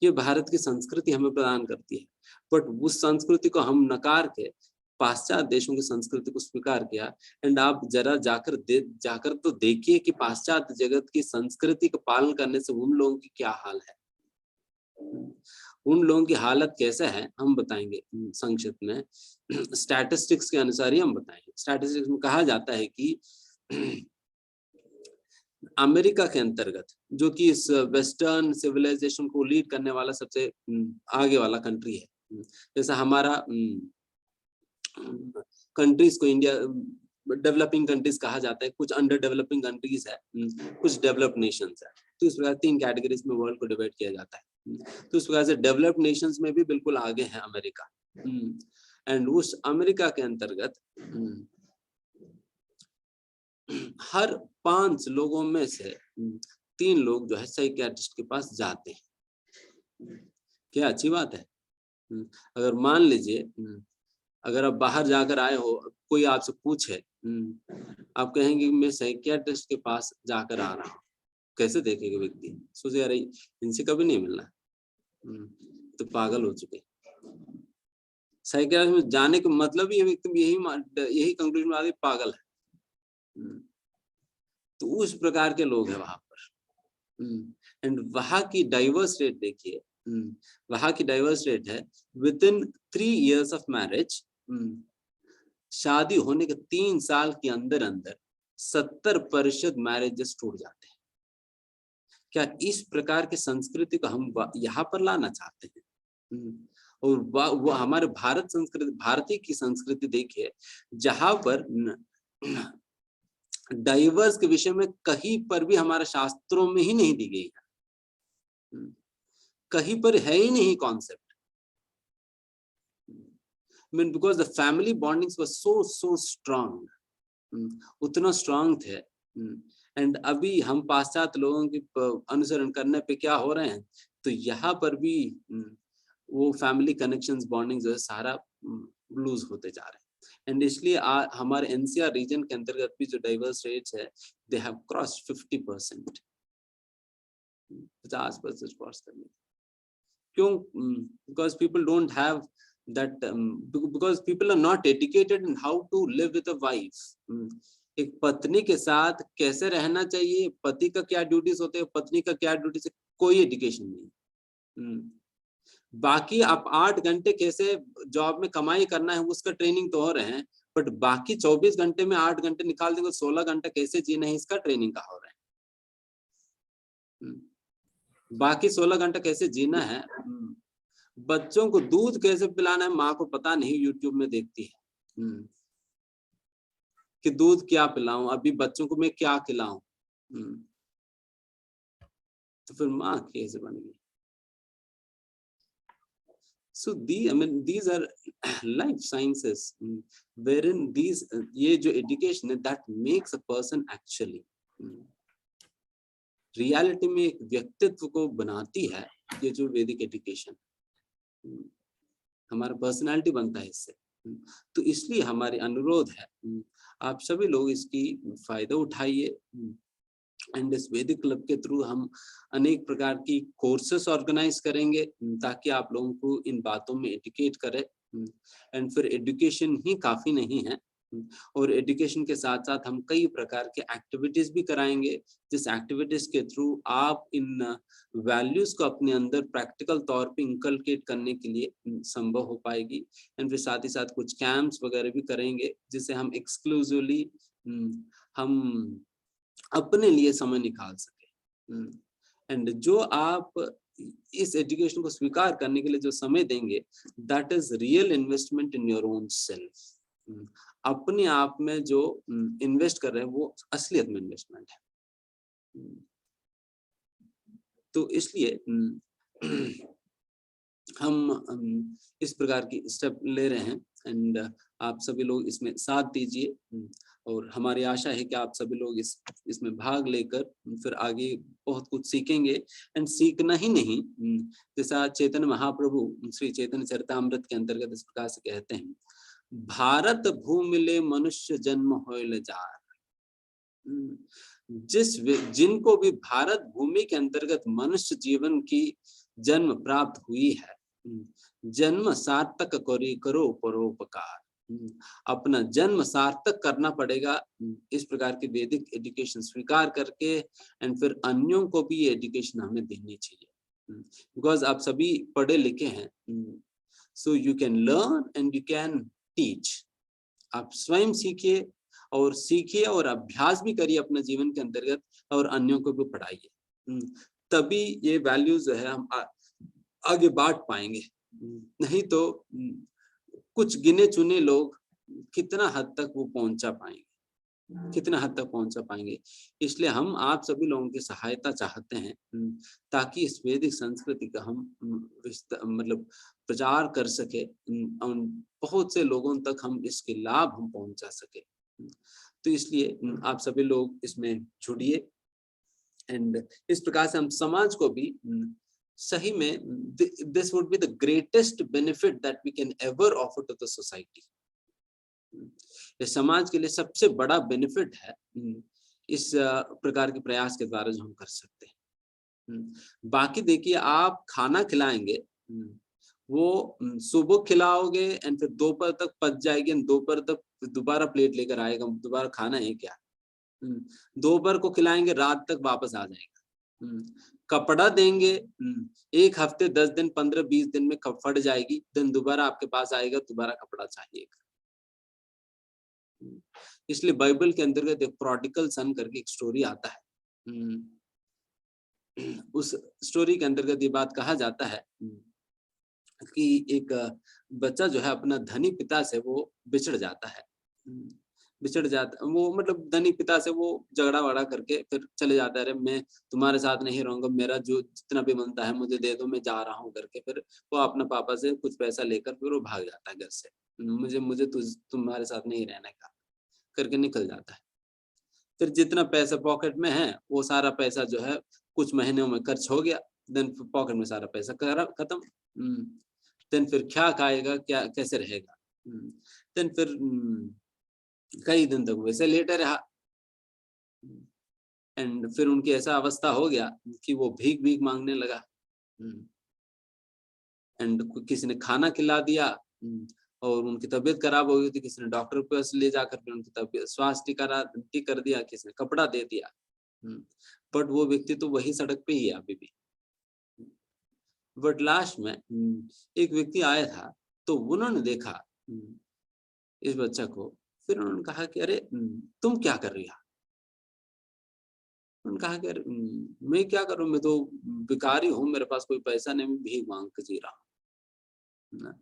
ये भारत की संस्कृति हमें प्रदान करती है, बट उस संस्कृति को हम नकार के पाश्चात्य देशों की संस्कृति को स्वीकार किया। एंड आप जरा जाकर तो देखिए कि पाश्चात्य जगत की संस्कृति का पालन करने से उन लोगों की क्या हाल है। उन लोगों की हालत कैसा है हम बताएंगे संक्षिप्त में। स्टैटिस्टिक्स के अनुसार ही हम बताएंगे। स्टैटिस्टिक्स में कहा जाता है कि अमेरिका के अंतर्गत, जो कि इस वेस्टर्न सिविलाइजेशन को लीड करने वाला सबसे आगे वाला कंट्री है। जैसा हमारा कंट्रीज को इंडिया डेवलपिंग कंट्रीज कहा जाता है, कुछ अंडर डेवलपिंग कंट्रीज है, कुछ डेवलप्ड नेशंस है। तो इस प्रकार 3 कैटेगरीज में वर्ल्ड को डिवाइड किया जाता है। तो इस प्रकार से डेवलप्ड नेशंस में भी बिल्कुल आगे है अमेरिका। एंड उस अमेरिका के अंतर्गत हर 5 लोगों में से 3 लोग जो है साइकियाट्रिस्ट के पास जाते हैं। क्या अच्छी बात है। अगर मान लीजिए अगर आप बाहर जाकर आए हो, कोई आपसे पूछे, आप कहेंगे मैं साइकियाट्रिस्ट के पास जाकर आ रहा हूँ, कैसे देखेगा व्यक्ति? सोचे अरे इनसे कभी नहीं मिलना, तो पागल हो चुके। साइकियाट्रिस्ट में जाने का मतलब ही व्यक्ति यही कंक्लूजन में आ गई, पागल है। तो उस प्रकार के लोग हैं वहां पर। एंड वहां की डाइवर्स रेट देखिए, वहां की डाइवर्स रेट है with in 3 years of marriage, शादी होने के 3 साल के अंदर 70% मैरिजेस टूट जाते हैं। क्या इस प्रकार की संस्कृति को हम यहाँ पर लाना चाहते हैं? और वो हमारे भारतीय की संस्कृति देखिए, जहां पर डाइवर्स के विषय में कहीं पर भी हमारे शास्त्रों में ही नहीं दी गई है, कहीं पर है ही नहीं concept. Because the family bondings were so strong, उतना स्ट्रांग थे। एंड अभी हम पाश्चात्य लोगों के अनुसरण करने पे क्या हो रहे हैं, तो यहाँ पर भी वो फैमिली कनेक्शंस बॉन्डिंग जो है सारा लूज होते जा रहे हैं। एंड इसलिए हमारे एनसीआर रीजन के अंतर्गत भी जो डाइवर्स रेट्स है, दे हैव क्रॉस्ड 50%, 50% क्रॉस कर लिया। क्यों? Because people don't have that because people are not educated in how to live with a wife. एक पत्नी के साथ कैसे रहना चाहिए, पति का क्या ड्यूटीज होते हैं, पत्नी का क्या ड्यूटीज है, कोई एजुकेशन नहीं। बाकी आप 8 घंटे कैसे जॉब में कमाई करना है उसका ट्रेनिंग तो हो रहे हैं, बट बाकी 24 घंटे में 8 घंटे निकाल देंगे, 16 घंटे कैसे जीना है इसका ट्रेनिंग कहाँ हो रहा है। बाकी 16 घंटा कैसे जीना है, बच्चों को दूध कैसे पिलाना है माँ को पता नहीं, यूट्यूब में देखती है कि दूध क्या पिलाऊं, अभी बच्चों को मैं क्या खिलाऊं, तो फिर माँ कैसे बन गई। So these are life sciences wherein ये जो education है that makes a person actually reality में एक व्यक्तित्व को बनाती है। ये जो वैदिक एजुकेशन हमारा पर्सनालिटी बनता है इससे। तो इसलिए हमारी अनुरोध है आप सभी लोग इसकी फायदा उठाइए। एंड इस वैदिक क्लब के थ्रू हम अनेक प्रकार की कोर्सेस ऑर्गेनाइज करेंगे ताकि आप लोगों को इन बातों में एजुकेट करें। एंड फिर एजुकेशन ही काफी नहीं है, और एजुकेशन के साथ साथ हम कई प्रकार के एक्टिविटीज भी कराएंगे, जिस एक्टिविटीज के थ्रू आप इन वैल्यूज को अपने अंदर प्रैक्टिकल तौर पे इंकलकेट करने के लिए संभव हो पाएगी। एंड फिर साथ ही साथ कुछ कैंप्स वगैरह भी करेंगे जिससे हम एक्सक्लूसिवली हम अपने लिए समय निकाल सके। एंड जो आप इस एजुकेशन को स्वीकार करने के लिए जो समय देंगे, that is real investment in your own self. अपने आप में जो इन्वेस्ट कर रहे हैं वो असलियत में इन्वेस्टमेंट है। तो इसलिए हम इस प्रकार की स्टेप ले रहे हैं। एंड आप सभी लोग इसमें साथ दीजिए, और हमारी आशा है कि आप सभी लोग इसमें भाग लेकर फिर आगे बहुत कुछ सीखेंगे। एंड सीखना ही नहीं, जैसा चैतन्य महाप्रभु श्री चैतन्य चरितामृत के अंतर्गत इस प्रकार से कहते हैं, भारत भूमिले मनुष्य जन्म होइल जार। जिनको भी भारत भूमि के अंतर्गत मनुष्य जीवन की जन्म प्राप्त हुई है, जन्म सार्थक करो परोपकार। अपना जन्म सार्थक करना पड़ेगा इस प्रकार की वैदिक एजुकेशन स्वीकार करके। एंड फिर अन्यों को भी ये एजुकेशन हमें देनी चाहिए, बिकॉज आप सभी पढ़े लिखे हैं। So you can learn and you can teach. आप स्वयं सीखिए और सीखिए और अभ्यास भी करिए अपने जीवन के अंतर्गत और अन्यों को भी पढ़ाइए। तभी ये वैल्यूज जो है हम आगे बांट पाएंगे। नहीं तो कुछ गिने चुने लोग कितना हद तक वो पहुंचा पाएंगे, कितना हद तक पहुंचा पाएंगे। इसलिए हम आप सभी लोगों की सहायता चाहते हैं ताकि इस वैदिक संस्कृति का हम मतलब प्रचार कर सके, बहुत से लोगों तक हम इसके लाभ हम पहुंचा सके। तो इसलिए आप सभी लोग इसमें जुड़िए एंड इस प्रकार से हम समाज को भी सही में this would be the greatest benefit that we can ever offer to the society. ये समाज के लिए सबसे बड़ा बेनिफिट है इस प्रकार के प्रयास के द्वारा जो हम कर सकते हैं। बाकी देखिए, आप खाना खिलाएंगे, वो सुबह खिलाओगे एंड फिर दोपहर तक पच जाएगी, दोपहर तक दोबारा प्लेट लेकर आएगा, दोबारा खाना है क्या। दोपहर को खिलाएंगे, रात तक वापस आ जाएगा। कपड़ा देंगे, 1 हफ्ते 10 दिन 15-20 दिन में फट जाएगी, दिन दोबारा आपके पास आएगा, दोबारा कपड़ा चाहिएगा। इसलिए बाइबल के अंतर्गत एक प्रोडिगल सन करके एक स्टोरी आता है। उस स्टोरी के अंतर्गत ये बात कहा जाता है कि एक बच्चा जो है अपना धनी पिता से वो बिछड़ जाता है, वो मतलब धनी पिता से वो झगड़ा वगड़ा करके फिर चले जाता है। अरे मैं तुम्हारे साथ नहीं रहूंगा, मेरा जो जितना भी बनता है मुझे दे दो, मैं जा रहा हूँ करके फिर वो अपने पापा से कुछ पैसा लेकर फिर वो भाग जाता है घर से। मुझे तुम्हारे साथ नहीं रहने का करके निकल जाता है। फिर जितना पैसा पॉकेट में है वो सारा पैसा जो है कुछ महीनों में खर्च हो गया, देन पॉकेट में सारा पैसा खत्म। देन फिर क्या खाएगा, क्या कैसे रहेगा। देन फिर कई दिन तक वैसे लेटे रहा एंड फिर उनकी ऐसा अवस्था हो गया कि वो भीख मांगने लगा एंड किसी ने खाना खिला दिया और उनकी तबीयत खराब हो गई थी, किसी ने डॉक्टर के पास ले जाकर फिर उनकी तबीयत स्वास्थ्य ठीक कर दिया, किसी ने कपड़ा दे दिया। बट वो व्यक्ति तो वही सड़क पे ही है अभी भी। बट लास्ट में एक व्यक्ति आया था, तो उन्होंने देखा इस बच्चा को, फिर उन्होंने कहा कि अरे तुम क्या कर रही हो। उन्होंने कहा कि मैं क्या करूं, मैं तो भिखारी हूँ, मेरे पास कोई पैसा नहीं, मैं भीख मांग के जी रहा हूँ।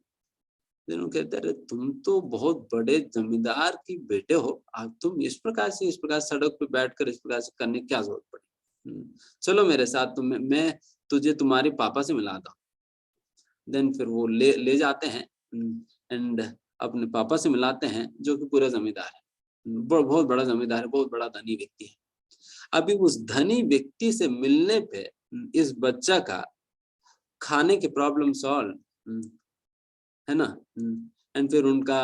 कहते अरे तुम तो बहुत बड़े जमींदार की बेटे हो, अब तुम इस प्रकार सड़क पे बैठकर इस प्रकार से करने की क्या जरूरत पड़ी। चलो मेरे साथ, मैं तुझे तुम्हारे पापा से मिलाता हूँ। देन फिर वो ले जाते हैं एंड अपने पापा से मिलाते हैं, जो कि पूरा जमींदार है, बहुत बड़ा जमींदार है, बहुत बड़ा धनी व्यक्ति है। अभी उस धनी व्यक्ति से मिलने पे इस बच्चा का खाने की प्रॉब्लम सॉल्व है ना, एंड फिर उनका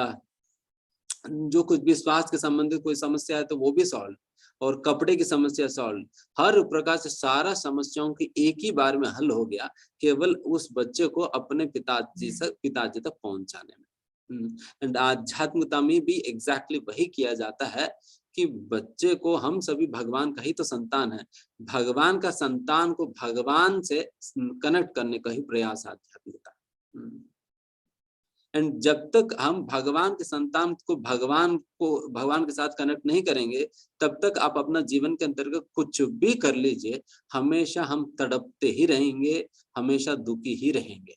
जो कुछ भी स्वास्थ्य के संबंधित कोई समस्या है तो वो भी सॉल्व, और कपड़े की समस्या सॉल्व, हर प्रकार से सारा समस्याओं की एक ही बार में हल हो गया, केवल उस बच्चे को अपने पिताजी तक पहुंचाने में। एंड आध्यात्मिकता में भी एग्जैक्टली वही किया जाता है कि बच्चे को, हम सभी भगवान का ही तो संतान है, भगवान का संतान को भगवान से कनेक्ट करने का ही प्रयास आध्यात्मिकता। एंड जब तक हम भगवान के संतान को भगवान के साथ कनेक्ट नहीं करेंगे, तब तक आप अपना जीवन के अंतर्गत कुछ भी कर लीजिए, हमेशा हम तड़पते ही रहेंगे, हमेशा दुखी ही रहेंगे।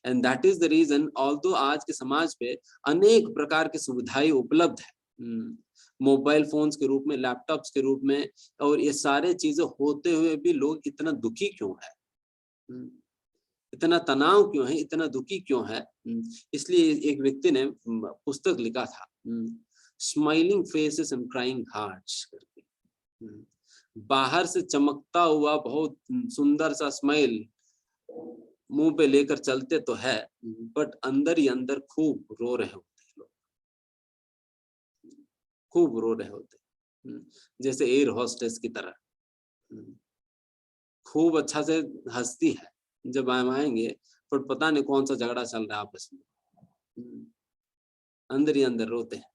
And that is the reason, although आज के समाज पे अनेक प्रकार की सुविधाएं उपलब्ध है, मोबाइल फोन्स के रूप में, लैपटॉप्स के रूप में, और ये सारे चीजें होते हुए भी लोग इतना दुखी क्यों है, इतना तनाव क्यों है, इतना दुखी क्यों है। इसलिए एक व्यक्ति ने पुस्तक लिखा था, smiling faces and crying hearts करके। बाहर से चमकता हुआ बहुत सुंदर सा स्माइल मुंह पे लेकर चलते तो है, बट अंदर ही अंदर खूब रो रहे होते हैं लोग, खूब रो रहे होते, जैसे एयर होस्टेस की तरह। खूब अच्छा से हंसती है जब हम आएंगे, पर पता नहीं कौन सा झगड़ा चल रहा है आपस में, अंदर ही अंदर रोते हैं।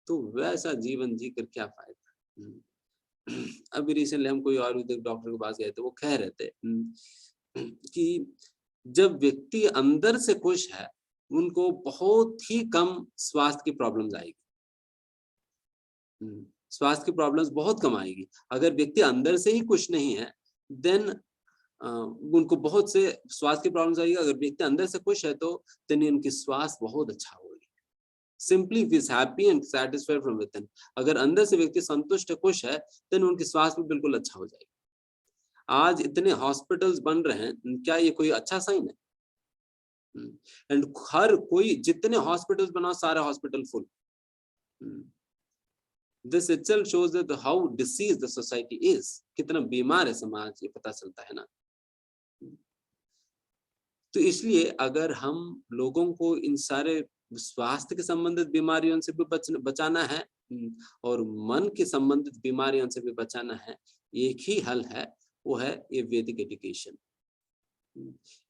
तो वैसा जीवन जी कर क्या फायदा। अभी रिसेंटली हम कोई आयुर्वेदिक डॉक्टर के पास गए थे, वो कह रहे थे कि जब व्यक्ति अंदर से खुश है, उनको बहुत ही कम स्वास्थ्य की प्रॉब्लम्स आएगी। स्वास्थ्य की प्रॉब्लम्स बहुत कम आएगी। अगर व्यक्ति अंदर से ही खुश नहीं है, देन उनको बहुत से स्वास्थ्य की प्रॉब्लम्स आएगी। अगर व्यक्ति अंदर से खुश है तो देन उनकी स्वास्थ्य बहुत अच्छा होगी। Simply if is happy and satisfied from with in, अगर अंदर से व्यक्ति संतुष्ट है, खुश है, देन उनकी स्वास्थ्य भी बिल्कुल अच्छा हो जाएगी। आज इतने हॉस्पिटल्स बन रहे हैं, क्या ये कोई अच्छा साइन है? एंड हर कोई, जितने हॉस्पिटल्स बनाओ सारे hospital full. This itself shows that how disease the society is, कितना बीमार है समाज, ये पता चलता है ना। तो इसलिए अगर हम लोगों को इन सारे स्वास्थ्य के संबंधित बीमारियों से भी बचाना है और मन के संबंधित बीमारियों से भी बचाना है, एक ही हल है, वो है ये वैदिक एजुकेशन।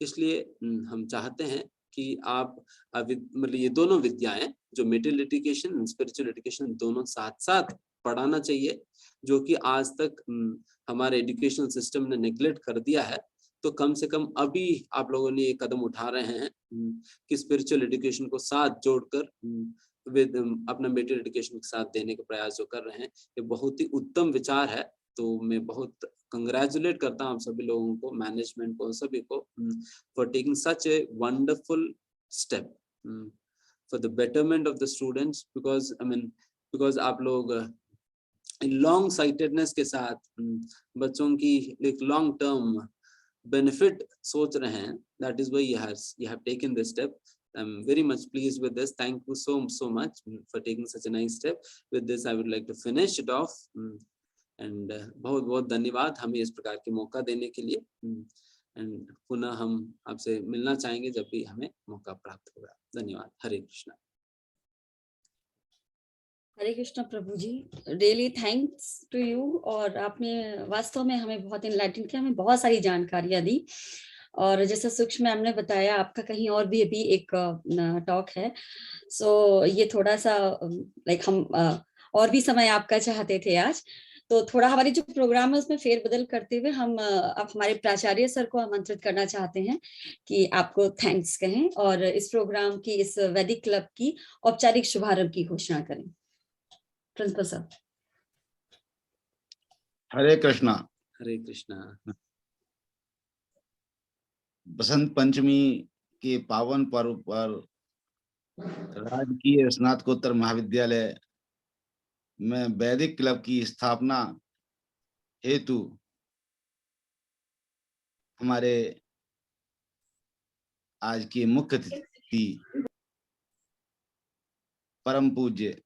इसलिए हम चाहते हैं कि आप मतलब ये दोनों विद्याएं, जो मेटेरियल एजुकेशन, स्पिरिचुअल एजुकेशन, दोनों साथ साथ पढ़ाना चाहिए, जो कि आज तक हमारे एजुकेशनल सिस्टम ने नेग्लेक्ट कर दिया है। तो कम से कम अभी आप लोगों ने एक कदम उठा रहे हैं कि स्पिरिचुअल एजुकेशन को साथ जोड़कर विद अपना मेटेरियल एजुकेशन के साथ देने का प्रयास जो कर रहे हैं, ये बहुत ही उत्तम विचार है। तो मैं बहुत कंग्रेचुलेट करता हूँ आप सभी लोगों को, मैनेजमेंट को, सभी को, for taking such a wonderful step for the betterment of the students, because आप लोग लॉन्ग साइटेडनेस के साथ बच्चों की एक लॉन्ग टर्म बेनिफिट सोच रहे हैं। That is why you have taken this step. I'm very much pleased with this. Thank you so much for taking such a nice step. With this, I would like to finish it off. And बहुत बहुत धन्यवाद हमें इस प्रकार के मौका देने के लिए। एंड पुनः हम आपसे मिलना चाहेंगे जब भी हमें मौका प्राप्त होगा। धन्यवाद। हरे कृष्णा। हरे कृष्णा प्रभु जी, रियली थैंक्स टू यू। और आपने वास्तव में हमें बहुत इनलाइटन किया, हमें बहुत सारी जानकारियां दी। और जैसे सूक्ष्म मैम ने बताया, आपका कहीं और भी अभी एक टॉक है। सो ये थोड़ा सा लाइक हम और भी समय आपका चाहते थे आज, तो थोड़ा हमारी जो प्रोग्राम है उसमें फेरबदल करते हुए हम अब हमारे प्राचार्य सर को आमंत्रित करना चाहते हैं कि आपको थैंक्स कहें और इस प्रोग्राम की, इस वैदिक क्लब की औपचारिक शुभारंभ की घोषणा करें। Principal sir. हरे कृष्णा। हरे कृष्णा। बसंत पंचमी के पावन पर्व पर राजकीय स्नातकोत्तर महाविद्यालय में वैदिक क्लब की स्थापना हेतु हमारे आज के मुख्य अतिथि परम पूज्य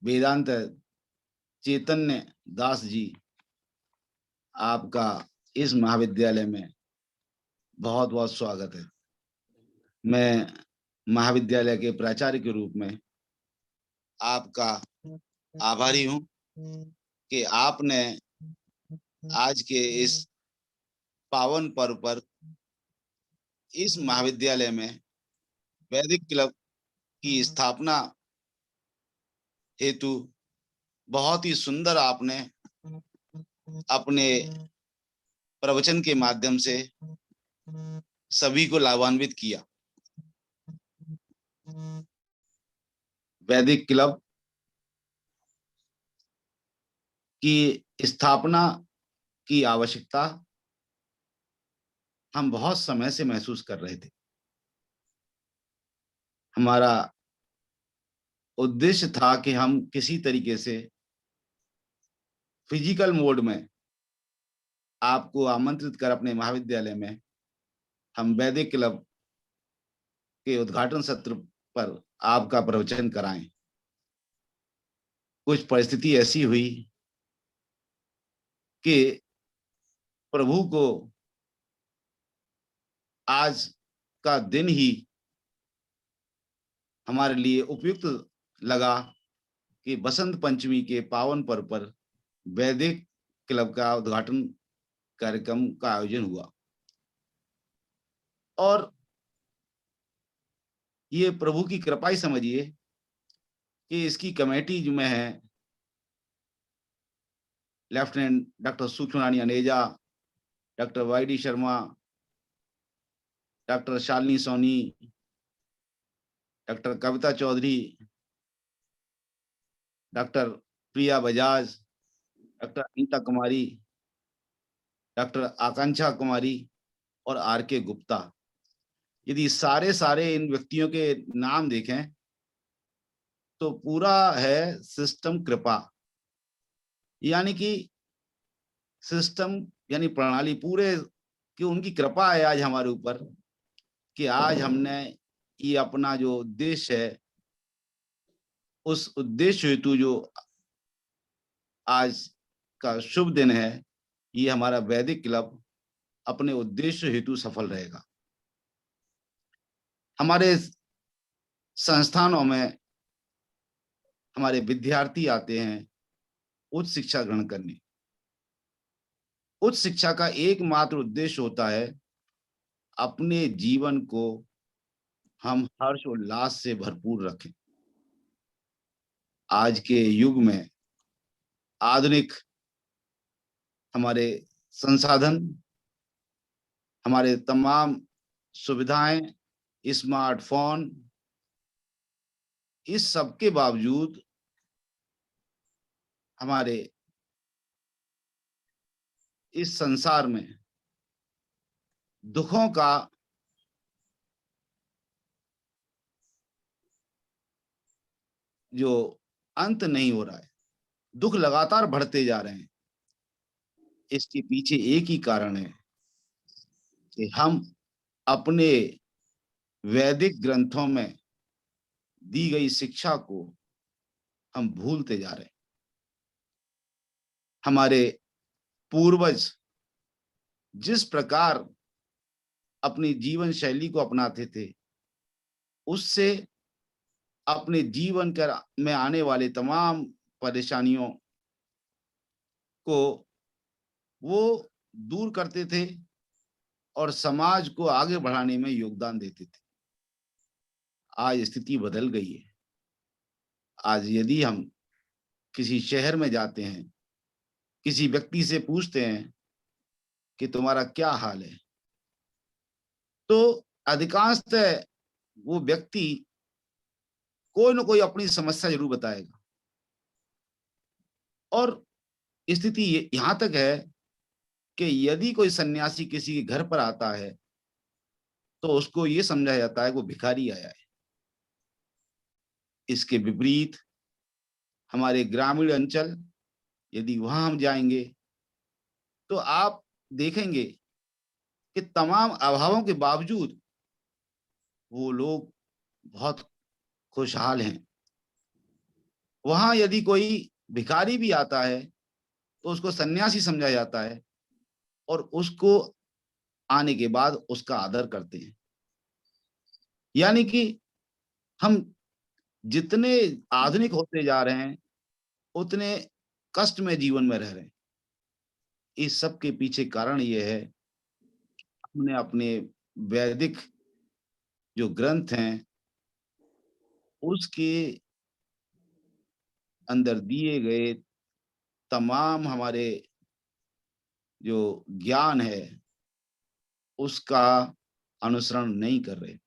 वेदांत चैतन्य दास जी, आपका इस महाविद्यालय में बहुत बहुत स्वागत है। मैं महाविद्यालय के प्राचार्य के रूप में आपका आभारी हूं कि आपने आज के इस पावन पर्व पर इस महाविद्यालय में वैदिक क्लब की स्थापना हेतु बहुत ही सुंदर आपने अपने प्रवचन के माध्यम से सभी को लाभान्वित किया। वैदिक क्लब की स्थापना की आवश्यकता हम बहुत समय से महसूस कर रहे थे। हमारा उद्देश्य था कि हम किसी तरीके से फिजिकल मोड में आपको आमंत्रित कर अपने महाविद्यालय में हम वैदिक क्लब के उद्घाटन सत्र पर आपका प्रवचन कराएं। कुछ परिस्थिति ऐसी हुई कि प्रभु को आज का दिन ही हमारे लिए उपयुक्त लगा कि बसंत पंचमी के पावन पर्व पर वैदिक क्लब का उद्घाटन कार्यक्रम का आयोजन हुआ। और ये प्रभु की कृपा ही समझिए कि इसकी कमेटी जो में है lieutenant doctor Sukshm Aneja, doctor Y D. Sharma, doctor Shalini Soni, doctor Kavita Chaudhary, doctor Priya Bajaj, doctor Anita Kumari, doctor Akanksha Kumari और आर के गुप्ता। यदि सारे इन व्यक्तियों के नाम देखें तो पूरा है सिस्टम कृपा, यानी कि सिस्टम यानी प्रणाली पूरे कि उनकी कृपा है आज हमारे ऊपर कि आज हमने ये अपना जो उद्देश्य है उस उद्देश्य हेतु जो आज का शुभ दिन है, ये हमारा वैदिक क्लब अपने उद्देश्य हेतु सफल रहेगा। हमारे संस्थानों में हमारे विद्यार्थी आते हैं उच्च शिक्षा ग्रहण करने। उच्च शिक्षा का एकमात्र उद्देश्य होता है अपने जीवन को हम हर्ष उल्लास से भरपूर रखें। आज के युग में आधुनिक हमारे संसाधन, हमारे तमाम सुविधाएं, स्मार्टफोन, इस सब के बावजूद हमारे इस संसार में दुखों का जो अंत नहीं हो रहा है, दुख लगातार बढ़ते जा रहे हैं। इसके पीछे एक ही कारण है कि हम अपने वैदिक ग्रंथों में दी गई शिक्षा को हम भूलते जा रहे हैं। हमारे पूर्वज जिस प्रकार अपनी जीवन शैली को अपनाते थे, उससे अपने जीवन में आने वाले तमाम परेशानियों को वो दूर करते थे और समाज को आगे बढ़ाने में योगदान देते थे। आज स्थिति बदल गई है। आज यदि हम किसी शहर में जाते हैं, किसी व्यक्ति से पूछते हैं कि तुम्हारा क्या हाल है, तो अधिकांशतः वो व्यक्ति कोई ना कोई अपनी समस्या जरूर बताएगा। और स्थिति यहां तक है कि यदि कोई सन्यासी किसी के घर पर आता है तो उसको ये समझा जाता है कि वो भिखारी आया है। इसके विपरीत हमारे ग्रामीण अंचल, यदि वहां हम जाएंगे तो आप देखेंगे कि तमाम अभावों के बावजूद वो लोग बहुत खुशहाल हैं। वहां यदि कोई भिखारी भी आता है तो उसको सन्यासी समझा जाता है और उसको आने के बाद उसका आदर करते हैं। यानी कि हम जितने आधुनिक होते जा रहे हैं उतने कष्ट में जीवन में रह रहे हैं। इस सब के पीछे कारण ये है, हमने अपने वैदिक जो ग्रंथ हैं उसके अंदर दिए गए तमाम हमारे जो ज्ञान है उसका अनुसरण नहीं कर रहे।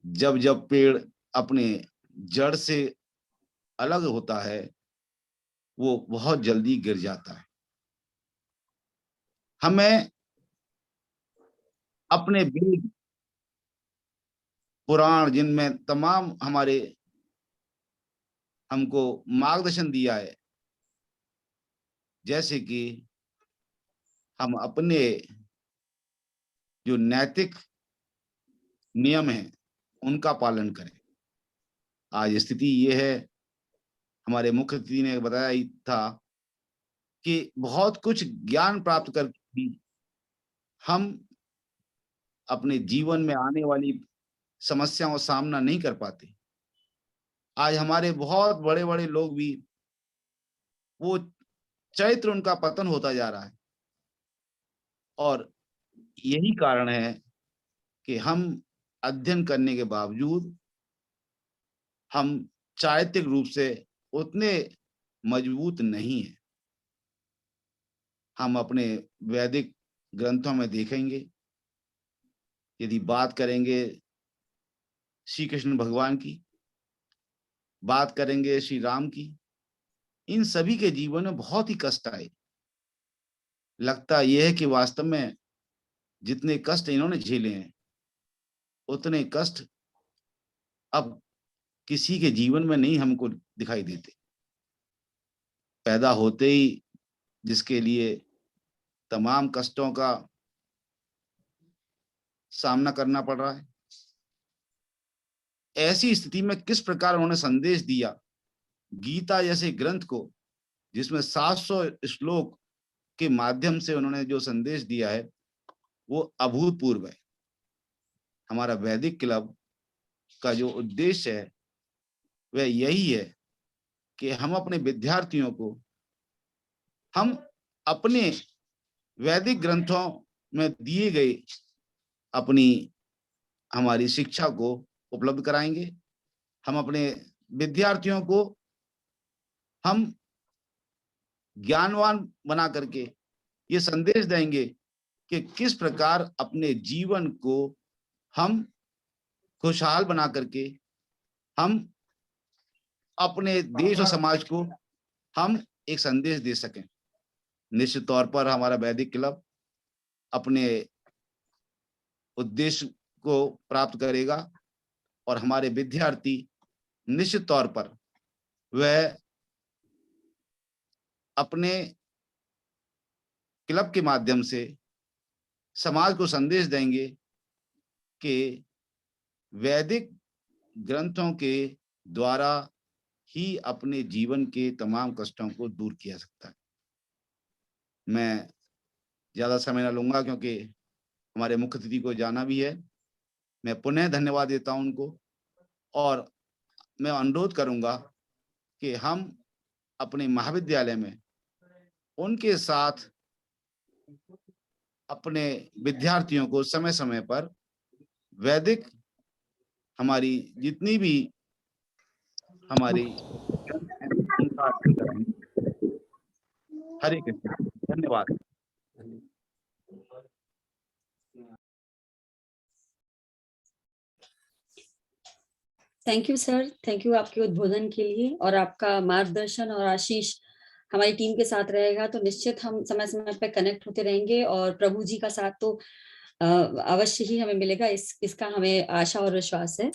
जब जब पेड़ अपने जड़ से अलग होता है वो बहुत जल्दी गिर जाता है। हमें अपने वेद पुराण जिनमें तमाम हमारे हमको मार्गदर्शन दिया है, जैसे कि हम अपने जो नैतिक नियम हैं उनका पालन करें। आज स्थिति ये है, हमारे मुख्य अतिथि ने बताया ही था कि बहुत कुछ ज्ञान प्राप्त कर भी हम अपने जीवन में आने वाली समस्याओं का सामना नहीं कर पाते। आज हमारे बहुत बड़े बड़े लोग भी वो चरित्र उनका पतन होता जा रहा है और यही कारण है कि हम अध्ययन करने के बावजूद हम चारित्रिक रूप से उतने मजबूत नहीं है। हम अपने वैदिक ग्रंथों में देखेंगे, यदि बात करेंगे श्री कृष्ण भगवान की, बात करेंगे श्री राम की। इन सभी के जीवन में बहुत ही कष्ट आए। लगता यह है कि वास्तव में जितने कष्ट इन्होंने झेले हैं उतने कष्ट अब किसी के जीवन में नहीं हमको दिखाई देते। पैदा होते ही जिसके लिए तमाम कष्टों का सामना करना पड़ रहा है, ऐसी स्थिति में किस प्रकार उन्होंने संदेश दिया गीता जैसे ग्रंथ को, जिसमें 700 श्लोक के माध्यम से उन्होंने जो संदेश दिया है वो अभूतपूर्व है। हमारा वैदिक क्लब का जो उद्देश्य है वह यही है कि हम अपने विद्यार्थियों को हम अपने वैदिक ग्रंथों में दिए गए अपनी हमारी शिक्षा को उपलब्ध कराएंगे। हम अपने विद्यार्थियों को हम ज्ञानवान बना करके ये संदेश देंगे कि किस प्रकार अपने जीवन को हम खुशहाल बना करके हम अपने देश और समाज को हम एक संदेश दे सकें। निश्चित तौर पर हमारा वैदिक क्लब अपने उद्देश्य को प्राप्त करेगा और हमारे विद्यार्थी निश्चित तौर पर वह अपने क्लब के माध्यम से समाज को संदेश देंगे कि वैदिक ग्रंथों के द्वारा ही अपने जीवन के तमाम कष्टों को दूर किया सकता है। मैं ज्यादा समय न लूंगा क्योंकि हमारे मुख्य अतिथि को जाना भी है। मैं पुनः धन्यवाद देता हूं उनको और मैं अनुरोध करूंगा कि हम अपने महाविद्यालय में उनके साथ अपने विद्यार्थियों को समय समय पर वैदिक हमारी जितनी भी हमारी उनका अध्ययन कराएंगे। हरे कृष्ण, धन्यवाद। Thank you sir, thank you आपके उद्बोधन के लिए, और आपका मार्गदर्शन और आशीष हमारी टीम के साथ रहेगा तो निश्चित हम समय समय पर कनेक्ट होते रहेंगे और प्रभु जी का साथ तो अवश्य ही हमें मिलेगा, इसका हमें आशा और विश्वास है।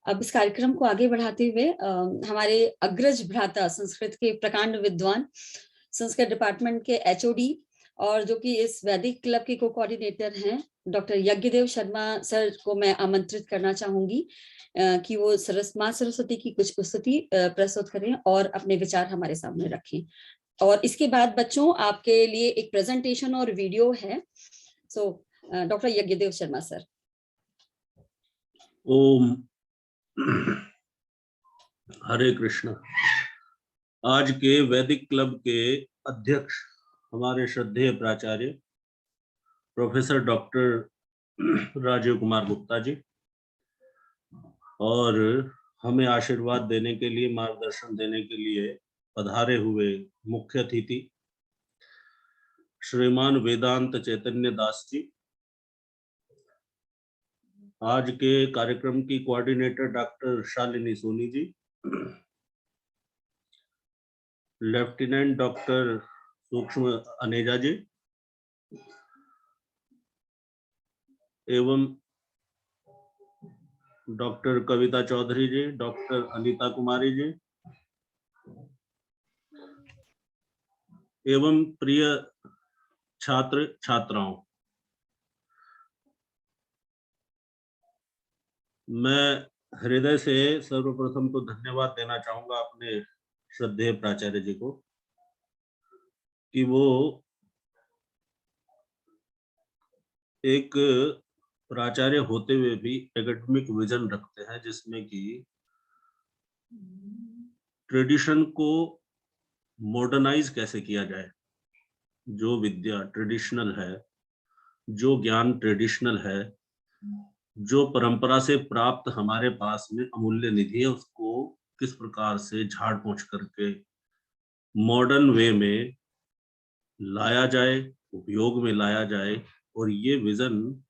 अब इस कार्यक्रम को आगे बढ़ाते हुए हमारे अग्रज भ्राता संस्कृत के प्रकांड विद्वान, संस्कृत डिपार्टमेंट के HOD और जो कि इस वैदिक क्लब के को कोऑर्डिनेटर हैं, डॉक्टर यज्ञदेव शर्मा सर को मैं आमंत्रित करना चाहूंगी कि वो माँ सरस्वती की कुछ प्रस्तुति प्रस्तुत करें और अपने विचार हमारे सामने रखें। और इसके बाद बच्चों आपके लिए एक प्रेजेंटेशन और वीडियो है। So doctor Yagyadev Sharma sir. Om Hare Krishna. आज के वैदिक क्लब के अध्यक्ष हमारे श्रद्धेय प्राचार्य प्रोफेसर डॉक्टर राजीव कुमार गुप्ता जी और हमें आशीर्वाद देने के लिए, मार्गदर्शन देने के लिए पधारे हुए मुख्य अतिथि श्रीमान वेदांत चैतन्य दास जी, आज के कार्यक्रम की coordinator doctor Shalini Soni ji, lieutenant doctor Sukshm Aneja जी एवं डॉक्टर कविता चौधरी जी, डॉक्टर अनीता कुमारी जी एवं प्रिय छात्र छात्राओं, मैं हृदय से सर्वप्रथम तो धन्यवाद देना चाहूंगा अपने श्रद्धेय प्राचार्य जी को कि वो एक प्राचार्य होते हुए भी एकेडमिक विजन रखते हैं जिसमें कि ट्रेडिशन को मॉडर्नाइज कैसे किया जाए। जो विद्या ट्रेडिशनल है, जो ज्ञान ट्रेडिशनल है, जो परंपरा से प्राप्त हमारे पास में अमूल्य निधि है, उसको किस प्रकार से झाड़ पोंछ करके मॉडर्न वे में लाया जाए, उपयोग में लाया जाए। और ये विजन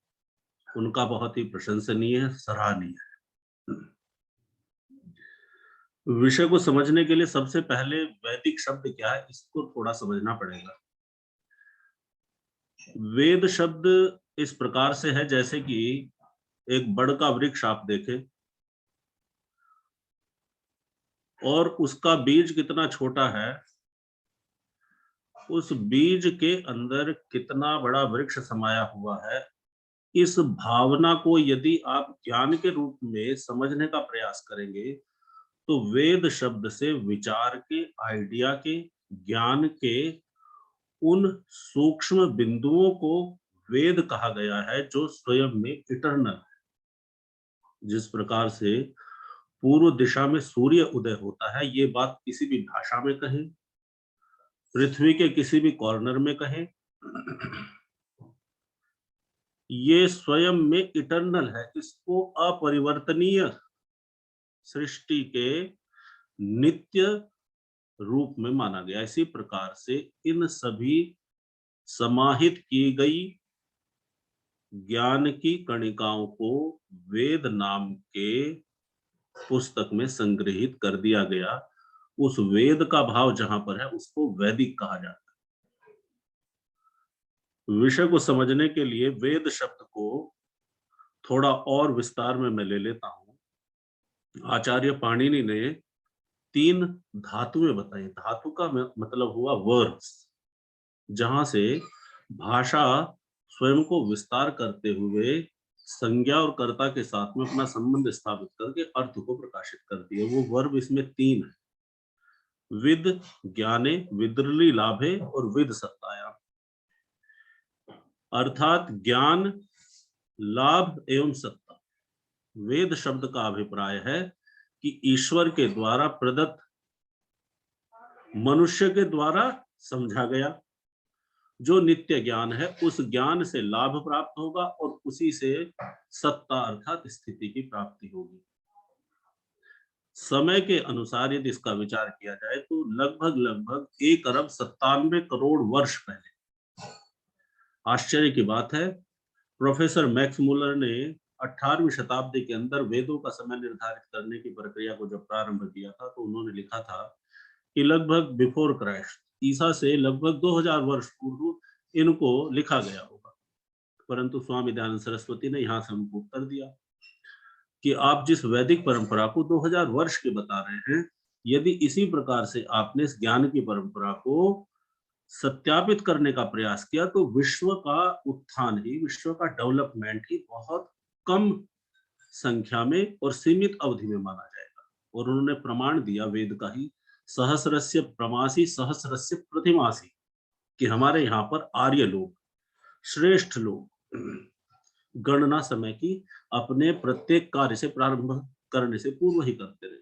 उनका बहुत ही प्रशंसनीय है, सराहनीय है। विषय को समझने के लिए सबसे पहले वैदिक शब्द क्या है इसको थोड़ा समझना पड़ेगा। वेद शब्द इस प्रकार से है जैसे कि एक बड़ का वृक्ष आप देखें और उसका बीज कितना छोटा है, उस बीज के अंदर कितना बड़ा वृक्ष समाया हुआ है, इस भावना को यदि आप ज्ञान के रूप में समझने का प्रयास करेंगे तो वेद शब्द से विचार के, आइडिया के, ज्ञान के उन सूक्ष्म बिंदुओं को वेद कहा गया है जो स्वयं में इटर्नल है। जिस प्रकार से पूर्व दिशा में सूर्य उदय होता है, ये बात किसी भी भाषा में कहें, पृथ्वी के किसी भी कॉर्नर में कहें, ये स्वयं में इटर्नल है, इसको अपरिवर्तनीय सृष्टि के नित्य रूप में माना गया। इसी प्रकार से इन सभी समाहित की गई ज्ञान की कणिकाओं को वेद नाम के पुस्तक में संग्रहित कर दिया गया। उस वेद का भाव जहां पर है उसको वैदिक कहा जाता है। विषय को समझने के लिए वेद शब्द को थोड़ा और विस्तार में मैं ले लेता हूं। आचार्य पाणिनि ने 3 धातुएं बताई। धातु का मतलब हुआ वर्ब्स, जहां से भाषा स्वयं को विस्तार करते हुए संज्ञा और कर्ता के साथ में अपना संबंध स्थापित करके अर्थ को प्रकाशित करती है। वो वर्ब इसमें 3 है, विद, ज्ञाने, विद्रली लाभे और विद सत्ताया। अर्थात ज्ञान, लाभ एवं सत्ता। वेद शब्द का अभिप्राय है कि ईश्वर के द्वारा प्रदत्त, मनुष्य के द्वारा समझा गया जो नित्य ज्ञान है, उस ज्ञान से लाभ प्राप्त होगा और उसी से सत्ता अर्थात स्थिति की प्राप्ति होगी। समय के अनुसार यदि इसका विचार किया जाए तो लगभग 1 अरब 97 करोड़ वर्ष पहले, आश्चर्य की बात है, प्रोफेसर मैक्स मुलर ने 18वीं शताब्दी के अंदर वेदों का समय निर्धारित करने की प्रक्रिया को जब प्रारंभ किया था तो उन्होंने लिखा था कि लगभग बिफोर क्राइस्ट, ईसा से लगभग 2000 वर्ष पूर्व इनको लिखा गया होगा। परंतु स्वामी दयानंद सरस्वती ने यहाँ से हमको उत्तर दिया कि आप जिस वैदिक परंपरा को 2000 वर्ष के बता रहे हैं, यदि इसी प्रकार से आपने इस ज्ञान की परंपरा को सत्यापित करने का प्रयास किया तो विश्व का उत्थान ही, विश्व का डेवलपमेंट ही बहुत कम संख्या में और सीमित अवधि में माना जाएगा। और उन्होंने प्रमाण दिया वेद का ही, सहस्रस्य प्रमासी सहस्रस्य प्रतिमासी, कि हमारे यहाँ पर आर्य लोग, श्रेष्ठ लोग गणना समय की अपने प्रत्येक कार्य से प्रारंभ करने से पूर्व ही करते रहे।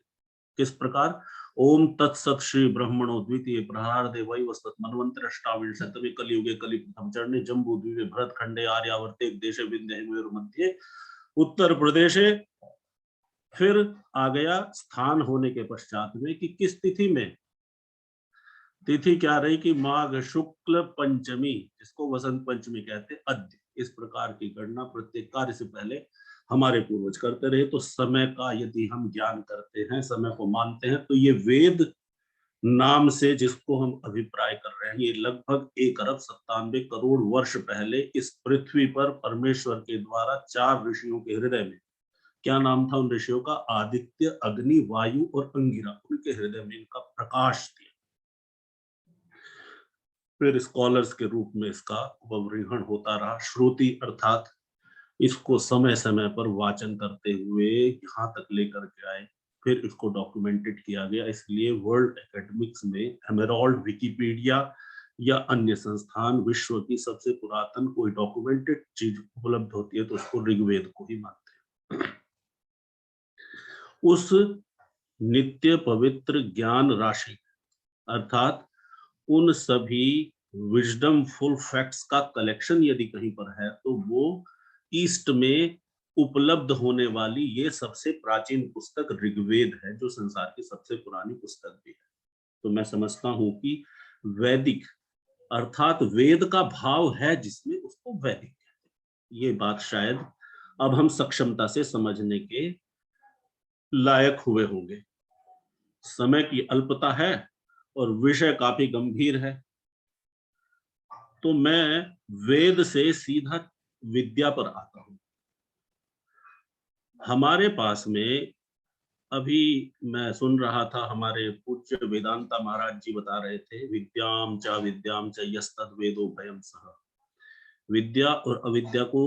किस प्रकार? ओम तत्सत श्री ब्रह्मणो द्वितीय प्रहार्दे वैवस्वत मन्वन्तरष्टाविंशतमे कलियुगे कलि प्रथम चरणे जम्बू द्वीपे भरत खंडे आर्यावर्ते देशे विंध्य हिमवर मध्य उत्तर प्रदेशे। फिर आ गया स्थान होने के पश्चात में कि किस तिथि में, तिथि क्या रही कि माघ शुक्ल पंचमी, जिसको वसंत पंचमी कहते, अद्य। इस प्रकार की गणना प्रत्येक कार्य से पहले हमारे पूर्वज करते रहे। तो समय का यदि हम ज्ञान करते हैं, समय को मानते हैं, तो ये वेद नाम से जिसको हम अभिप्राय कर रहे हैं, ये लगभग 1 अरब 97 करोड़ वर्ष पहले इस पृथ्वी पर परमेश्वर के द्वारा 4 ऋषियों के हृदय में, क्या नाम था उन ऋषियों का? आदित्य, अग्नि, वायु और अंगिरा, उनके हृदय में इनका प्रकाश दिया। फिर स्कॉलर्स के रूप में इसका अवरोहण होता रहा। श्रुति अर्थात इसको समय समय पर वाचन करते हुए यहाँ तक लेकर के आए, फिर इसको डॉक्यूमेंटेड किया गया। इसलिए वर्ल्ड एकेडमिक्स में हेमेरोल्ड, विकिपीडिया या अन्य संस्थान विश्व की सबसे पुरातन कोई डॉक्यूमेंटेड चीज उपलब्ध होती है तो उसको ऋग्वेद को ही मानते हैं। उस नित्य पवित्र ज्ञान राशि अर्थात उन सभी विजडम फुल फैक्ट्स का कलेक्शन यदि कहीं पर है तो वो ईस्ट में उपलब्ध होने वाली ये सबसे प्राचीन पुस्तक ऋग्वेद है, जो संसार की सबसे पुरानी पुस्तक भी है। तो मैं समझता हूं कि वैदिक अर्थात वेद का भाव है जिसमें, उसको वैदिक कहते हैं। ये बात शायद अब हम सक्षमता से समझने के लायक हुए होंगे। समय की अल्पता है और विषय काफी गंभीर है, तो मैं वेद से सीधा विद्या पर आता हूं। हमारे पास में अभी मैं सुन रहा था, हमारे पूज्य वेदांता महाराज जी बता रहे थे, विद्याम च यस्तद वेदो भयम सह। विद्या और अविद्या को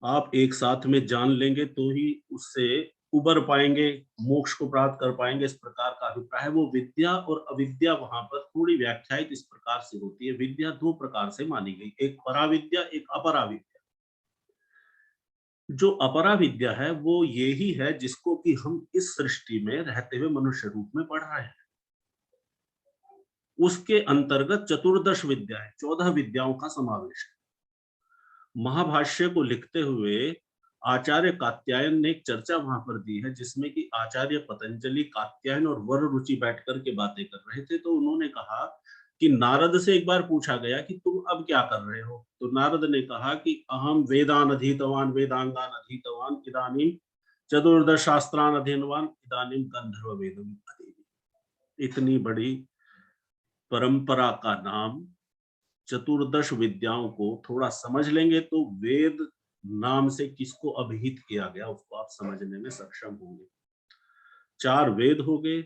आप एक साथ में जान लेंगे तो ही उससे उबर पाएंगे, मोक्ष को प्राप्त कर पाएंगे, इस प्रकार का अभिप्राय है। वो विद्या और अविद्या वहां पर थोड़ी व्याख्यायित इस प्रकार से होती है। विद्या दो प्रकार से मानी गई, एक पराविद्या, एक अपराविद्या। जो अपराविद्या है वो यही है जिसको कि हम इस सृष्टि में रहते हुए मनुष्य रूप में पढ़ रहे हैं। उसके अंतर्गत चतुर्दश विद्या है, 14 विद्याओं का समावेश है। महाभाष्य को लिखते हुए आचार्य कात्यायन ने एक चर्चा वहां पर दी है, जिसमें कि आचार्य पतंजलि, कात्यायन और वररुचि बैठ करके बातें कर रहे थे। तो उन्होंने कहा कि नारद से एक बार पूछा गया कि तुम अब क्या कर रहे हो, तो नारद ने कहा कि अहम वेदान अधीतवान, वेदांगान अधीतवान, इदानीम चतुर्दश शास्त्रान अधीनवान, इदानीम गंधर्व वेदम अधीनि। इतनी बड़ी परंपरा का नाम, चतुर्दश विद्याओं को थोड़ा समझ लेंगे तो वेद नाम से किसको अभिहित किया गया उसको आप समझने में सक्षम होंगे। 4 वेद हो गए,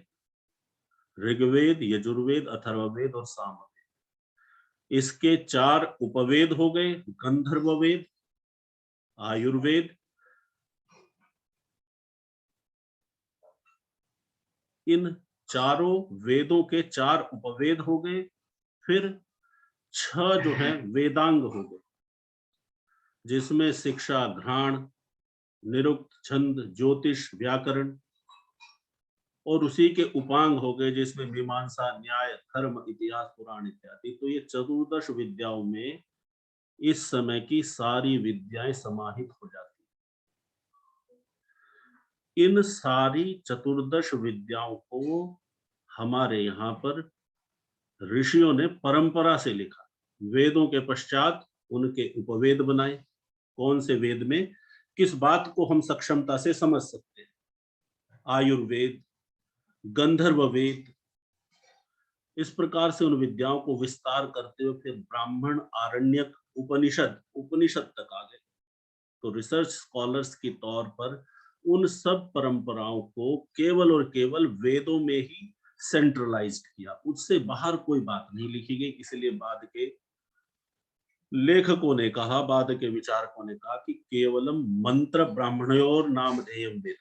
ऋग्वेद, यजुर्वेद, अथर्ववेद और सामवेद। इसके 4 उपवेद हो गए, गंधर्ववेद, आयुर्वेद, इन चारों वेदों के 4 उपवेद हो गए। फिर 6 जो है वेदांग हो गए, जिसमें शिक्षा, घ्राण, निरुक्त, छंद, ज्योतिष, व्याकरण, और उसी के उपांग हो गए जिसमें मीमांसा, न्याय, धर्म, इतिहास, पुराण इत्यादि। तो ये चतुर्दश विद्याओं में इस समय की सारी विद्याएं समाहित हो जाती हैं। इन सारी चतुर्दश विद्याओं को हमारे यहाँ पर ऋषियों ने परंपरा से लिखा। वेदों के पश्चात उनके उपवेद बनाए। कौन से वेद में किस बात को हम सक्षमता से समझ सकते हैं। आयुर्वेद, गंधर्व वेद, इस प्रकार से उन विद्याओं को विस्तार करते हुए फिर ब्राह्मण, आरण्यक, उपनिषद तक आ गए। तो रिसर्च स्कॉलर्स के तौर पर उन सब परंपराओं को केवल और केवल वेदों में ही सेंट्रलाइज्ड किया, उससे बाहर कोई बात नहीं लिखी गई। इसलिए बाद के लेखकों ने कहा, बाद के विचारकों ने कहा कि केवलम मंत्र ब्राह्मणयोर नामधेयम वेद,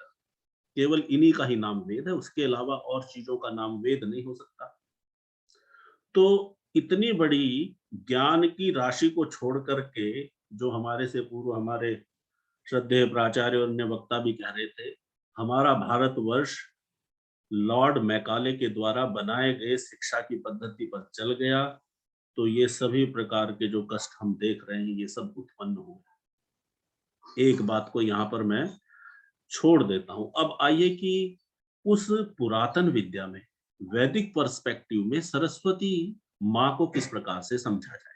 केवल इन्हीं का ही नाम वेद है, उसके अलावा और चीजों का नाम वेद नहीं हो सकता। तो इतनी बड़ी ज्ञान की राशि को छोड़ करके, जो हमारे से पूर्व हमारे श्रद्धेय प्राचार्य और अन्य वक्ता भी कह रहे थे, हमारा भारतवर्ष लॉर्ड मैकाले के द्वारा बनाए गए शिक्षा की पद्धति पर चल गया, तो ये सभी प्रकार के जो कष्ट हम देख रहे हैं ये सब उत्पन्न हो गए। एक बात को यहाँ पर मैं छोड़ देता हूं। अब आइए कि उस पुरातन विद्या में, वैदिक पर्सपेक्टिव में सरस्वती माँ को किस प्रकार से समझा जाए।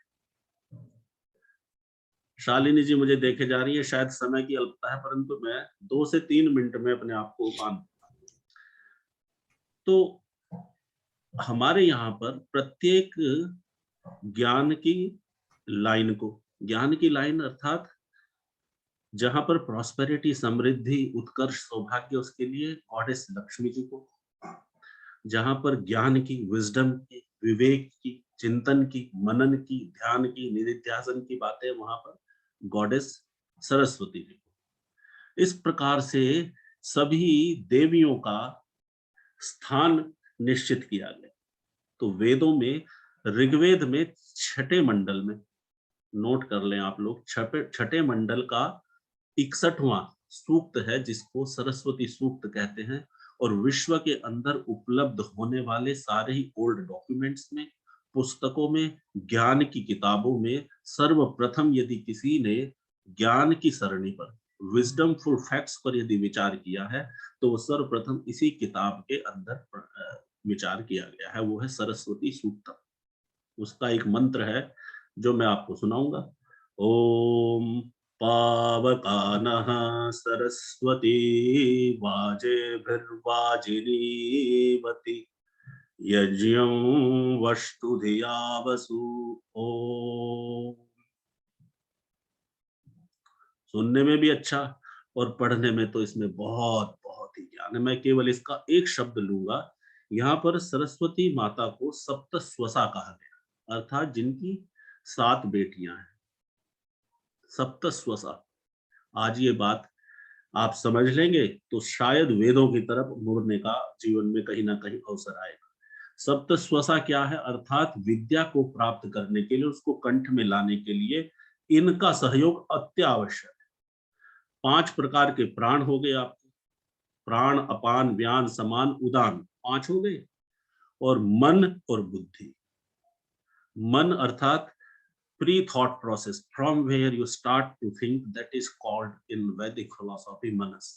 शालिनी जी मुझे देखे जा रही है, शायद समय की अल्पता है, परंतु मैं 2 से 3 मिनट में अपने आप को बांध दूंगा। तो हमारे यहाँ पर प्रत्येक ज्ञान की लाइन को, ज्ञान की लाइन अर्थात जहां पर प्रॉस्पेरिटी, समृद्धि, उत्कर्ष, सौभाग्य, उसके लिए गॉडेस लक्ष्मी जी को, जहां पर ज्ञान की, विजडम की, विवेक की, चिंतन की, मनन की, ध्यान की, निधिध्यासन की बातें, वहां पर गॉडेस सरस्वती जी को। इस प्रकार से सभी देवियों का स्थान निश्चित किया गया। तो वेदों में, ऋग्वेद में 6ठे मंडल में, नोट कर लें आप लोग, 6ठे मंडल का 61वां सूक्त है जिसको सरस्वती सूक्त कहते हैं। और विश्व के अंदर उपलब्ध होने वाले सारे ही ओल्ड डॉक्यूमेंट्स में, पुस्तकों में, ज्ञान की किताबों में सर्वप्रथम यदि किसी ने ज्ञान की सरणी पर, विजडमफुल फैक्ट्स पर यदि विचार किया है, तो वो सर्वप्रथम इसी किताब के अंदर विचार किया गया है, वो है सरस्वती सूक्तम। उसका एक मंत्र है जो मैं आपको सुनाऊंगा। ओम पावकानः सरस्वती वाजेभिर्वाजिनीवति यज्ञं वष्टु धिया वसु। ओम। सुनने में भी अच्छा और पढ़ने में तो इसमें बहुत बहुत ही ज्ञान है। मैं केवल इसका एक शब्द लूंगा। यहाँ पर सरस्वती माता को सप्तस्वसा कहा गया, अर्थात जिनकी 7 बेटियां हैं, सप्तस्वसा। आज ये बात आप समझ लेंगे तो शायद वेदों की तरफ मुड़ने का जीवन में कहीं ना कहीं अवसर आएगा। सप्तस्वसा क्या है? अर्थात विद्या को प्राप्त करने के लिए, उसको कंठ में लाने के लिए इनका सहयोग अत्यावश्यक है। 5 प्रकार के प्राण हो गए आपके, प्राण, अपान, व्यान, समान, उदान, 5 हो गए। और मन और बुद्धि। मन अर्थात pre-thought process, from where you start to think, that is called in Vedic philosophy manas.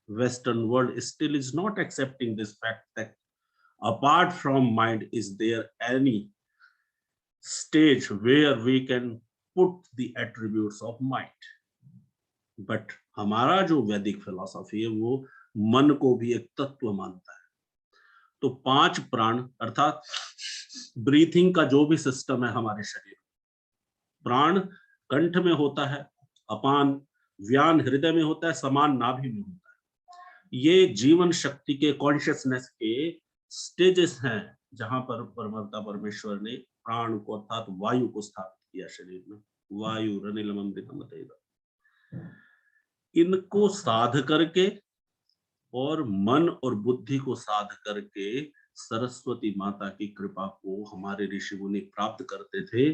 Western world still is not accepting this fact that apart from mind is there any stage where we can put the attributes of mind. But हमारा जो वैदिक philosophy है वो मन को भी एक तत्व मानता है। तो 5 प्राण अर्थात ब्रीथिंग का जो भी सिस्टम है हमारे शरीर, प्राण कंठ में होता है, अपान व्यान हृदय में होता है, समान नाभि में होता है। ये जीवन शक्ति के कॉन्शियसनेस के स्टेजेस हैं जहां पर परमात्मा परमेश्वर ने प्राण को अर्थात वायु को स्थापित किया शरीर में। वायु रनिलमंदितमतेद। इनको साध करके और मन और बुद्धि को साध करके सरस्वती माता की कृपा को हमारे ऋषि मुनि प्राप्त करते थे।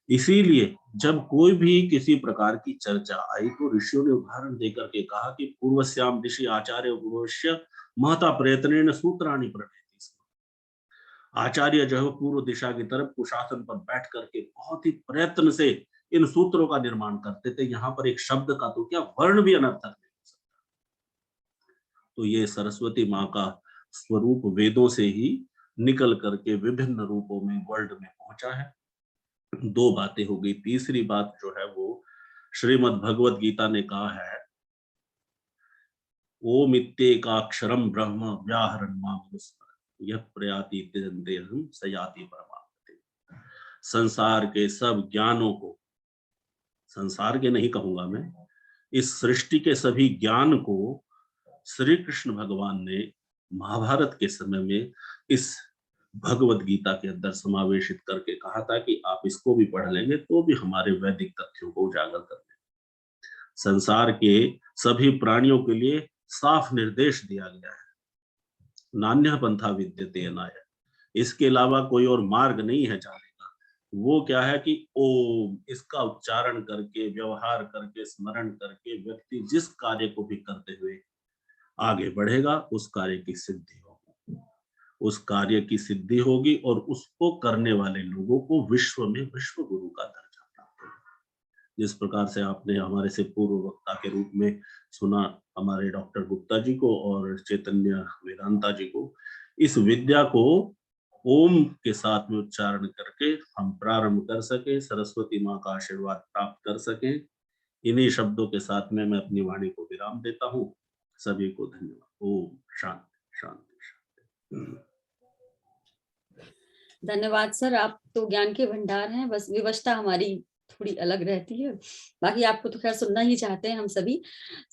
इसीलिए जब कोई भी किसी प्रकार की चर्चा आई तो ऋषियों ने उदाहरण देकर के कहा कि पूर्वस्याम ऋषि आचार्य पूर्वस्य महता प्रयत्नेन सूत्राणि प्रणेति। आचार्य जो है पूर्व दिशा की तरफ कुशासन पर बैठ करके बहुत ही प्रयत्न से इन सूत्रों का निर्माण करते थे। यहाँ पर एक शब्द का तो क्या वर्ण भी अनर्थक नहीं हो सकता। तो ये सरस्वती माँ का स्वरूप वेदों से ही निकल करके विभिन्न रूपों में वर्ल्ड में पहुंचा है। 2 बातें हो गई। तीसरी बात जो है वो श्रीमद् भगवद गीता ने कहा है, ओम इत्येकाक्षरम ब्रह्म व्याहरण मामनुस्मरन् यः प्रयाति तिरंदेहं स याति परमापदे। संसार के सब ज्ञानों को, संसार के नहीं कहूंगा मैं, इस सृष्टि के सभी ज्ञान को श्री कृष्ण भगवान ने महाभारत के समय में इस भगवद गीता के अंदर समावेशित करके कहा था कि आप इसको भी पढ़ लेंगे तो भी हमारे वैदिक तथ्यों को उजागर कर लेंगे। संसार के सभी प्राणियों के लिए साफ निर्देश दिया गया है, नान्यः पंथा विद्यते अनाय। इसके अलावा कोई और मार्ग नहीं है जाने का। वो क्या है कि ओम, इसका उच्चारण करके, व्यवहार करके, स्मरण करके व्यक्ति जिस कार्य को भी करते हुए आगे बढ़ेगा उस कार्य की सिद्धि होगी, उस कार्य की सिद्धि होगी और उसको करने वाले लोगों को विश्व में विश्व गुरु का दर्जा प्राप्त होगा। जिस प्रकार से आपने हमारे से पूर्व वक्ता के रूप में सुना हमारे डॉक्टर गुप्ता जी को और चैतन्य वेदांता जी को, इस विद्या को ओम के साथ में उच्चारण करके हम प्रारंभ कर सके, सरस्वती माँ का आशीर्वाद प्राप्त कर सके। इन्हीं शब्दों के साथ में मैं अपनी वाणी को विराम देता हूँ। सभी को धन्यवाद। ओम शांति शांति शांति। धन्यवाद सर, आप तो ज्ञान के भंडार हैं, बस विवशता हमारी थोड़ी अलग रहती है, बाकी आपको तो खैर सुनना ही चाहते हैं हम सभी।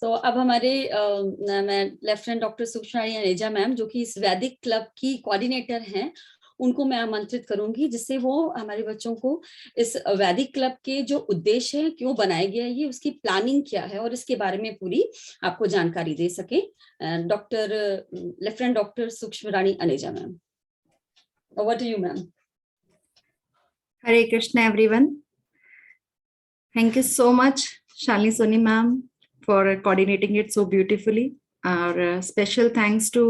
तो अब हमारे मैं lieutenant doctor Sukshm Rani Aneja ma'am जो कि इस वैदिक क्लब की कोऑर्डिनेटर हैं, उनको मैं आमंत्रित करूंगी जिससे वो हमारे बच्चों को इस वैदिक क्लब के जो उद्देश्य है, क्यों बनाया गया है, उसकी प्लानिंग क्या है और इसके बारे में पूरी आपको जानकारी दे सके। Doctor lieutenant doctor Sukshm Rani Aneja ma'am, over to you ma'am. Hare Krishna everyone. Thank you so much Shalini Soni ma'am for coordinating it so beautifully. Our special thanks to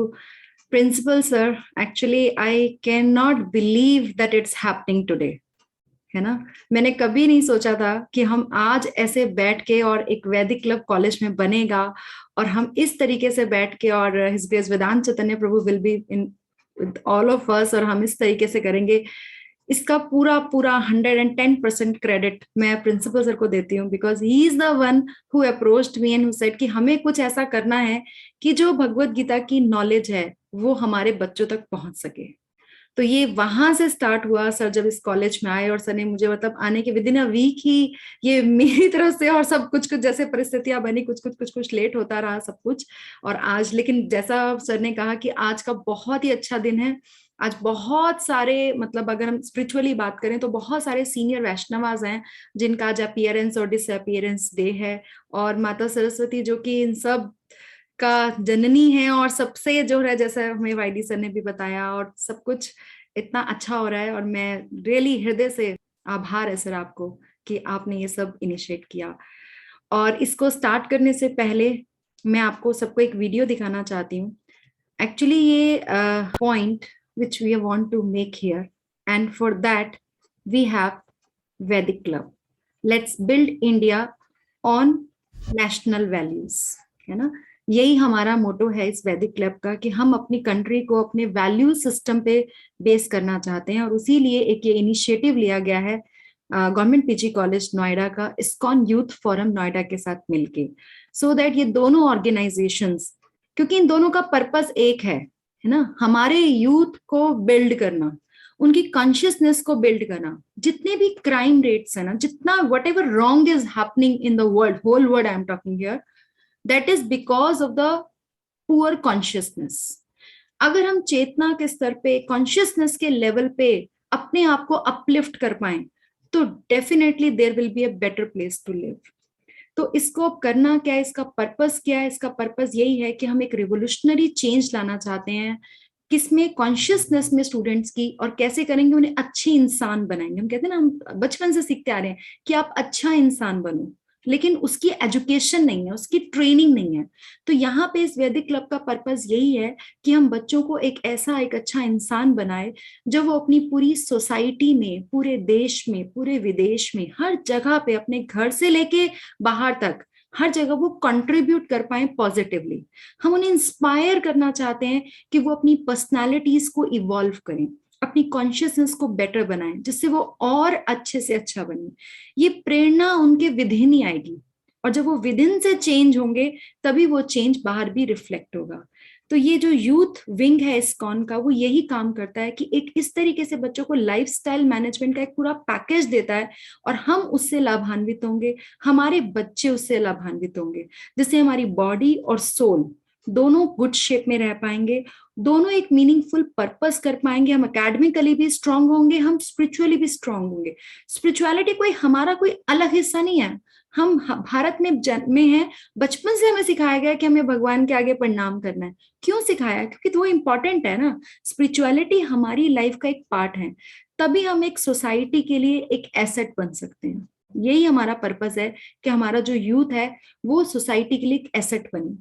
principal sir. Actually I cannot believe that it's happening today. है ना, मैंने कभी नहीं सोचा था कि हम आज ऐसे बैठ के और एक वैदिक क्लब कॉलेज में बनेगा और हम इस तरीके से बैठ के और His Grace Vedanta Chaitanya Prabhu will be in with all of us और हम इस तरीके से करेंगे। इसका पूरा 110% क्रेडिट मैं प्रिंसिपल सर को देती हूँ, because he is the one who approached me and who said कि हमें कुछ ऐसा करना है कि जो भगवत गीता की नॉलेज है वो हमारे बच्चों तक पहुंच सके। तो ये वहां से स्टार्ट हुआ। सर जब इस कॉलेज में आए और सर ने मुझे मतलब आने के विदिन अ वीक ही ये मेरी तरफ से, और सब कुछ जैसे परिस्थितियां बनी, कुछ लेट होता रहा सब कुछ। और आज लेकिन जैसा सर ने कहा कि आज का बहुत ही अच्छा दिन है। आज बहुत सारे मतलब अगर हम स्पिरिचुअली बात करें तो बहुत सारे सीनियर वैष्णवास हैं जिनका आज अपीयरेंस और डिसअपीयरेंस डे है। और माता सरस्वती जो कि इन सब का जननी है और सबसे जो है, जैसा हमें वाईडी सर ने भी बताया, और सब कुछ इतना अच्छा हो रहा है। और मैं रियली हृदय से आभार है सर आपको कि आपने ये सब इनिशिएट किया। और इसको स्टार्ट करने से पहले मैं आपको सबको एक वीडियो दिखाना चाहती हूँ। एक्चुअली ये point which we want to make here, and for that we have Vedic Club. Let's build India on national values, है ना। यही हमारा मोटो है इस वैदिक क्लब का कि हम अपनी कंट्री को अपने वैल्यू सिस्टम पे बेस करना चाहते हैं। और उसी लिए एक ये इनिशिएटिव लिया गया है गवर्नमेंट पीजी कॉलेज नोएडा का इस्कॉन यूथ फोरम नोएडा के साथ मिलके, सो दैट ये दोनों ऑर्गेनाइजेशंस, क्योंकि इन दोनों का पर्पस एक है ना, हमारे यूथ को बिल्ड करना, उनकी कॉन्शियसनेस को बिल्ड करना। जितने भी क्राइम रेट्स है ना, जितना whatever wrong is happening in the world, whole world I am talking here, that is because of the poor consciousness. अगर हम चेतना के स्तर पे, कॉन्शियसनेस के लेवल पे अपने आप को अपलिफ्ट कर पाए तो definitely there will be a better place to live. तो इसको अब करना क्या है, इसका पर्पस क्या है? इसका पर्पस यही है कि हम एक रिवोल्यूशनरी चेंज लाना चाहते हैं, किसमें, कॉन्शियसनेस में स्टूडेंट्स की। और कैसे करेंगे? उन्हें अच्छे इंसान बनाएंगे। हम कहते हैं ना, हम बचपन से सीखते आ रहे हैं कि आप अच्छा इंसान बनो, लेकिन उसकी एजुकेशन नहीं है, उसकी ट्रेनिंग नहीं है। तो यहाँ पे इस वैदिक क्लब का पर्पस यही है कि हम बच्चों को एक अच्छा इंसान बनाए जो वो अपनी पूरी सोसाइटी में, पूरे देश में, पूरे विदेश में, हर जगह पे, अपने घर से लेके बाहर तक हर जगह वो कंट्रीब्यूट कर पाए पॉजिटिवली। हम उन्हें इंस्पायर करना चाहते हैं कि वो अपनी पर्सनालिटीज को इवॉल्व करें, अपनी कॉन्शियसनेस को बेटर बनाएं, जिससे वो और अच्छे से अच्छा बने। ये प्रेरणा उनके विदिन ही आएगी, और जब वो विदिन से चेंज होंगे तभी वो चेंज बाहर भी रिफ्लेक्ट होगा। तो ये जो यूथ विंग है इस्कॉन का, वो यही काम करता है कि एक इस तरीके से बच्चों को लाइफस्टाइल मैनेजमेंट का एक पूरा पैकेज देता है, और हम उससे लाभान्वित होंगे, हमारे बच्चे उससे लाभान्वित होंगे, जिससे हमारी बॉडी और सोल दोनों गुड शेप में रह पाएंगे, दोनों एक मीनिंगफुल पर्पस कर पाएंगे। हम एकेडमिकली भी स्ट्रांग होंगे, हम स्पिरिचुअली भी स्ट्रांग होंगे। स्पिरिचुअलिटी कोई हमारा कोई अलग हिस्सा नहीं है। हम भारत में जन्मे हैं, बचपन से हमें सिखाया गया कि हमें भगवान के आगे प्रणाम करना है। क्यों सिखाया? क्योंकि तो वो इंपॉर्टेंट है ना। स्पिरिचुअलिटी हमारी लाइफ का एक पार्ट है, तभी हम एक सोसाइटी के लिए एक एसेट बन सकते हैं। यही हमारा पर्पस है कि हमारा जो यूथ है वो सोसाइटी के लिए एक एसेट बने।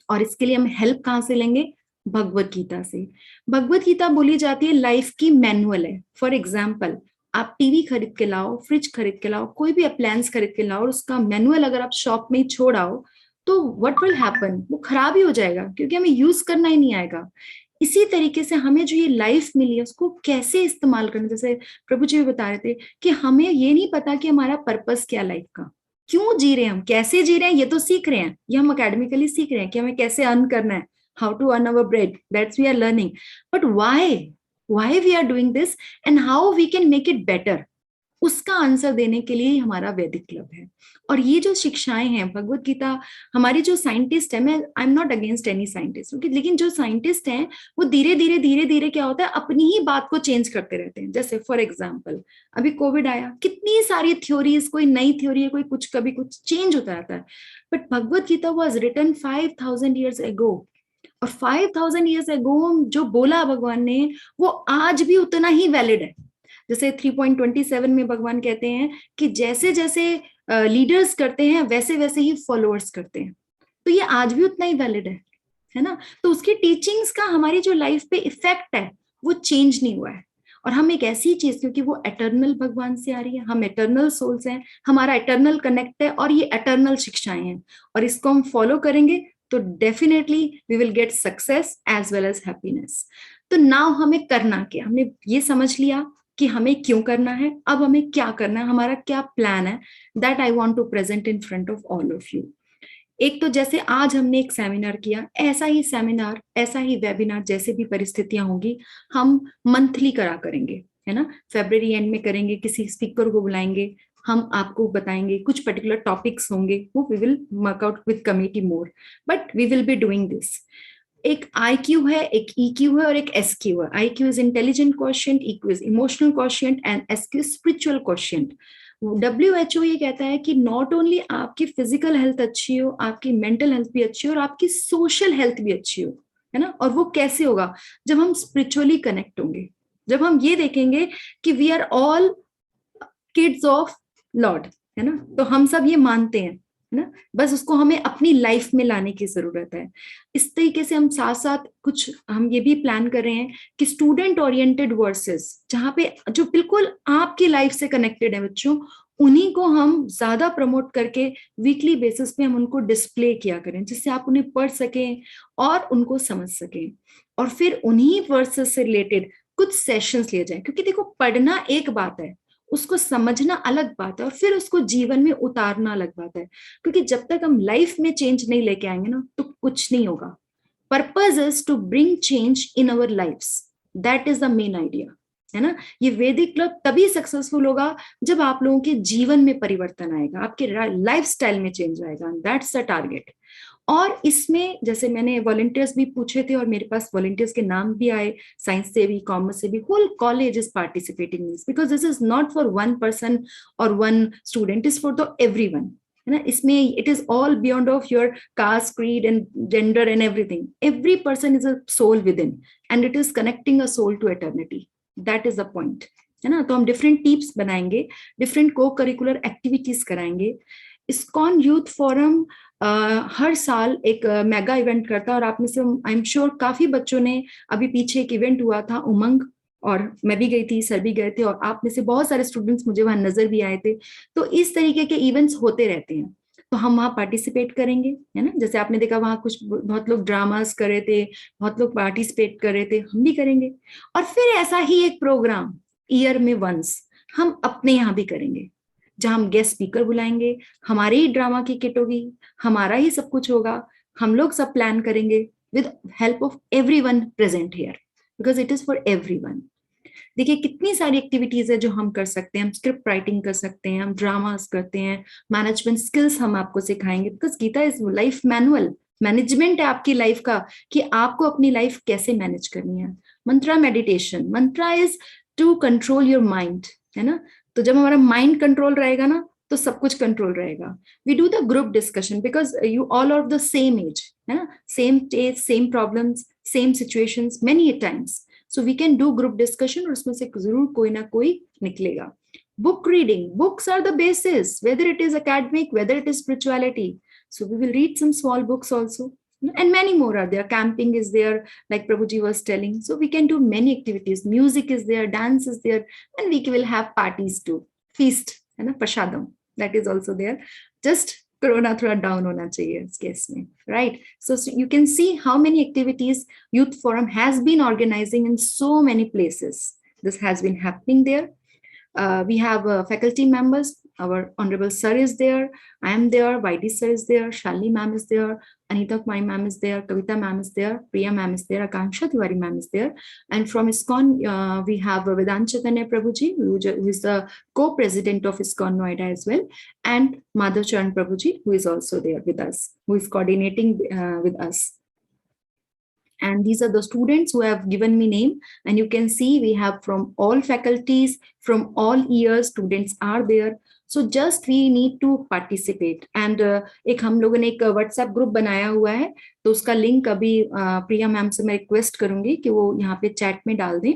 और इसके लिए हम हेल्प कहाँ से लेंगे? भगवत गीता से। भगवत गीता बोली जाती है लाइफ की मैनुअल है। फॉर एग्जाम्पल, आप टीवी खरीद के लाओ, फ्रिज खरीद के लाओ, कोई भी अप्लायंस खरीद के लाओ, और उसका मैनुअल अगर आप शॉप में ही छोड़ आओ तो व्हाट विल हैपन? वो खराब ही हो जाएगा, क्योंकि हमें यूज करना ही नहीं आएगा। इसी तरीके से हमें जो ये लाइफ मिली है उसको कैसे इस्तेमाल करना, जैसे प्रभु जी भी बता रहे थे कि हमें ये नहीं पता कि हमारा पर्पस क्या लाइफ का, क्यों जी रहे हैं हम, कैसे जी रहे हैं, ये तो सीख रहे हैं, ये हम अकेडमिकली सीख रहे हैं कि हमें कैसे अर्न करना है, how to earn our bread, that's we are learning. But why we are doing this and how we can make it better, उसका आंसर देने के लिए ही हमारा वैदिक क्लब है। और ये जो शिक्षाएं हैं भगवत गीता, हमारी जो साइंटिस्ट है, मैं I am not against any scientist, लेकिन जो साइंटिस्ट हैं वो धीरे धीरे क्या होता है, अपनी ही बात को चेंज करते रहते हैं। जैसे फॉर एग्जाम्पल अभी कोविड आया, कितनी सारी थ्योरीज, कोई नई थ्योरी है, कोई कुछ, कभी कुछ चेंज होता रहता है। But Bhagavad Gita was written 5000 years ago, और 5000 years ago जो बोला भगवान ने वो आज भी उतना ही वैलिड है। जैसे 3.27 में भगवान कहते हैं कि जैसे जैसे लीडर्स करते हैं वैसे वैसे ही फॉलोअर्स करते हैं। तो ये आज भी उतना ही वैलिड है ना। तो उसकी टीचिंग्स का हमारी जो लाइफ पे इफेक्ट है वो चेंज नहीं हुआ है। और हम एक ऐसी चीज, क्योंकि वो एटर्नल भगवान से आ रही है, हम एटर्नल सोल्स हैं, हमारा एटर्नल कनेक्ट है, और ये एटर्नल शिक्षाएं हैं, और इसको हम फॉलो करेंगे तो definitely we will get success as well as happiness. तो नाउ हमें करना क्या? हमने ये समझ लिया कि हमें क्यों करना है, अब हमें क्या करना है, हमारा क्या प्लान है, that I want to present in front of all of you. एक तो जैसे आज हमने एक सेमिनार किया, ऐसा ही सेमिनार, ऐसा ही वेबिनार, जैसे भी परिस्थितियां होंगी हम मंथली करा करेंगे, है ना। फरवरी एंड में करेंगे, किसी स्पीकर को बुलाएंगे, हम आपको बताएंगे कुछ पर्टिकुलर टॉपिक्स होंगे, वो we will work out with committee more, but we will be doing this. एक IQ है, एक EQ है और एक SQ है। IQ is intelligent quotient, EQ is emotional quotient and SQ spiritual quotient. WHO ये कहता है कि नॉट ओनली आपकी फिजिकल हेल्थ अच्छी हो, आपकी मेंटल हेल्थ भी अच्छी हो और आपकी सोशल हेल्थ भी अच्छी हो, है ना। और वो कैसे होगा, जब हम स्पिरिचुअली कनेक्ट होंगे, जब हम ये देखेंगे कि we are all kids of Lord, है ना। तो हम सब ये मानते हैं, है ना, बस उसको हमें अपनी लाइफ में लाने की जरूरत है। इस तरीके से हम साथ साथ कुछ हम ये भी प्लान कर रहे हैं कि स्टूडेंट ओरिएंटेड वर्सेस, जहाँ पे जो बिल्कुल आपकी लाइफ से कनेक्टेड है बच्चों, उन्हीं को हम ज्यादा प्रमोट करके वीकली बेसिस पे हम उनको डिस्प्ले किया करें, जिससे आप उन्हें पढ़ सकें और उनको समझ सकें। और फिर उन्हीं वर्सेस से रिलेटेड कुछ सेशंस लिए जाए, क्योंकि देखो पढ़ना एक बात है, उसको समझना अलग बात है, और फिर उसको जीवन में उतारना अलग बात है। क्योंकि जब तक हम लाइफ में चेंज नहीं लेके आएंगे ना, तो कुछ नहीं होगा। Purpose is to bring change in our lives, that is the main idea, है ना। ये वैदिक क्लब तभी सक्सेसफुल होगा जब आप लोगों के जीवन में परिवर्तन आएगा, आपके लाइफस्टाइल में चेंज आएगा, दैट्स द टारगेट। और इसमें जैसे मैंने वॉलंटियर्स भी पूछे थे और मेरे पास वॉलंटियर्स के नाम भी आए, साइंस से भी, कॉमर्स से भी, whole college is participating in this, because this is not for one person और one student, is for the everyone, है ना। इसमें it is all beyond of your caste, creed and gender and everything. Every person is a soul within and it is connecting a soul to eternity, that is the point, है ना। तो हम different teams बनाएंगे, different co curricular activities कराएंगे। ISKCON youth forum हर साल एक mega event करता है, और आप में से आई एम श्योर काफी बच्चों ने, अभी पीछे एक इवेंट हुआ था उमंग, और मैं भी गई थी, सर भी गए थे, और आप में से बहुत सारे स्टूडेंट्स मुझे वहां नजर भी आए थे। तो इस तरीके के इवेंट्स होते रहते हैं, तो हम वहाँ पार्टिसिपेट करेंगे, है ना। जैसे आपने देखा वहाँ कुछ बहुत लोग ड्रामास कर रहे थे, बहुत लोग पार्टिसिपेट कर रहे थे, हम भी करेंगे। और फिर ऐसा ही एक प्रोग्राम ईयर में वंस हम अपने यहाँ भी करेंगे, जहां हम गेस्ट स्पीकर बुलाएंगे, हमारे ही ड्रामा की किट होगी, हमारा ही सब कुछ होगा, हम लोग सब प्लान करेंगे with help of everyone present here, because it is for everyone. देखिए कितनी सारी एक्टिविटीज है जो हम कर सकते हैं, हम स्क्रिप्ट राइटिंग कर सकते हैं, हम ड्रामास करते हैं, मैनेजमेंट स्किल्स हम आपको सिखाएंगे, because Gita is life manual, management है आपकी लाइफ का, कि आपको अपनी लाइफ कैसे मैनेज करनी है। Mantra meditation, mantra is to control your mind, है ना। तो जब हमारा माइंड कंट्रोल रहेगा ना, तो सब कुछ कंट्रोल रहेगा। We do the group discussion because you all are the same age, है ना, same age, same problems, same situations many times, so we can do group discussion, और उसमें से जरूर कोई ना कोई निकलेगा। Book reading, books are the basis, whether it is academic, whether it is spirituality, so we will read some small books also, and many more are there. Camping is there, like Prabhuji was telling, so we can do many activities. Music is there, dance is there, and we will have parties too, feast, है ना, प्रसादम, that is also there. Just corona थोड़ा down होना चाहिए इस case में, right? So you can see how many activities Youth Forum has been organizing in so many places. This has been happening there. We have faculty members. Our honorable sir is there, I am there, YD sir is there, Shalini ma'am is there, Anita Kumari ma'am is there, Kavita ma'am is there, Priya ma'am is there, Akanksha Tiwari ma'am is there, and from ISKCON we have Vedant Chaitanya Prabhuji, who is the co-president of ISKCON Noida as well, and Madhav Charan Prabhuji, who is also there with us, who is coordinating with us. And these are the students who have given me name, and you can see we have from all faculties, from all years, students are there. So just we need to participate. And एक हम लोगों ने एक WhatsApp group बनाया हुआ है, तो उसका लिंक अभी प्रिया मैम से मैं रिक्वेस्ट करूंगी कि वो यहाँ पे चैट में डाल दें।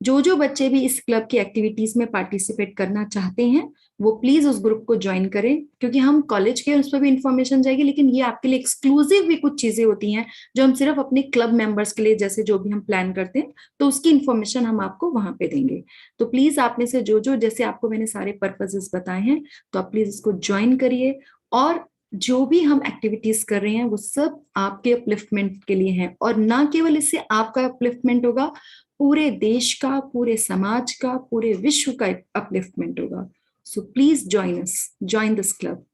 जो बच्चे भी इस क्लब की एक्टिविटीज में पार्टिसिपेट करना चाहते हैं, वो प्लीज उस ग्रुप को ज्वाइन करें, क्योंकि हम कॉलेज के उस पर भी इंफॉर्मेशन जाएगी, लेकिन ये आपके लिए एक्सक्लूसिव भी कुछ चीजें होती हैं जो हम सिर्फ अपने क्लब मेंबर्स के लिए, जैसे जो भी हम प्लान करते हैं, तो उसकी इंफॉर्मेशन हम आपको वहां पे देंगे। तो प्लीज आप में से जो जैसे आपको मैंने सारे पर्पसेस बताए हैं, तो आप प्लीज इसको ज्वाइन करिए। और जो भी हम एक्टिविटीज कर रहे हैं वो सब आपके अपलिफ्टमेंट के लिए हैं, और ना केवल इससे आपका अपलिफ्टमेंट होगा, पूरे देश का, पूरे समाज का, पूरे विश्व का अपलिफ्टमेंट होगा. So please join us, join this club.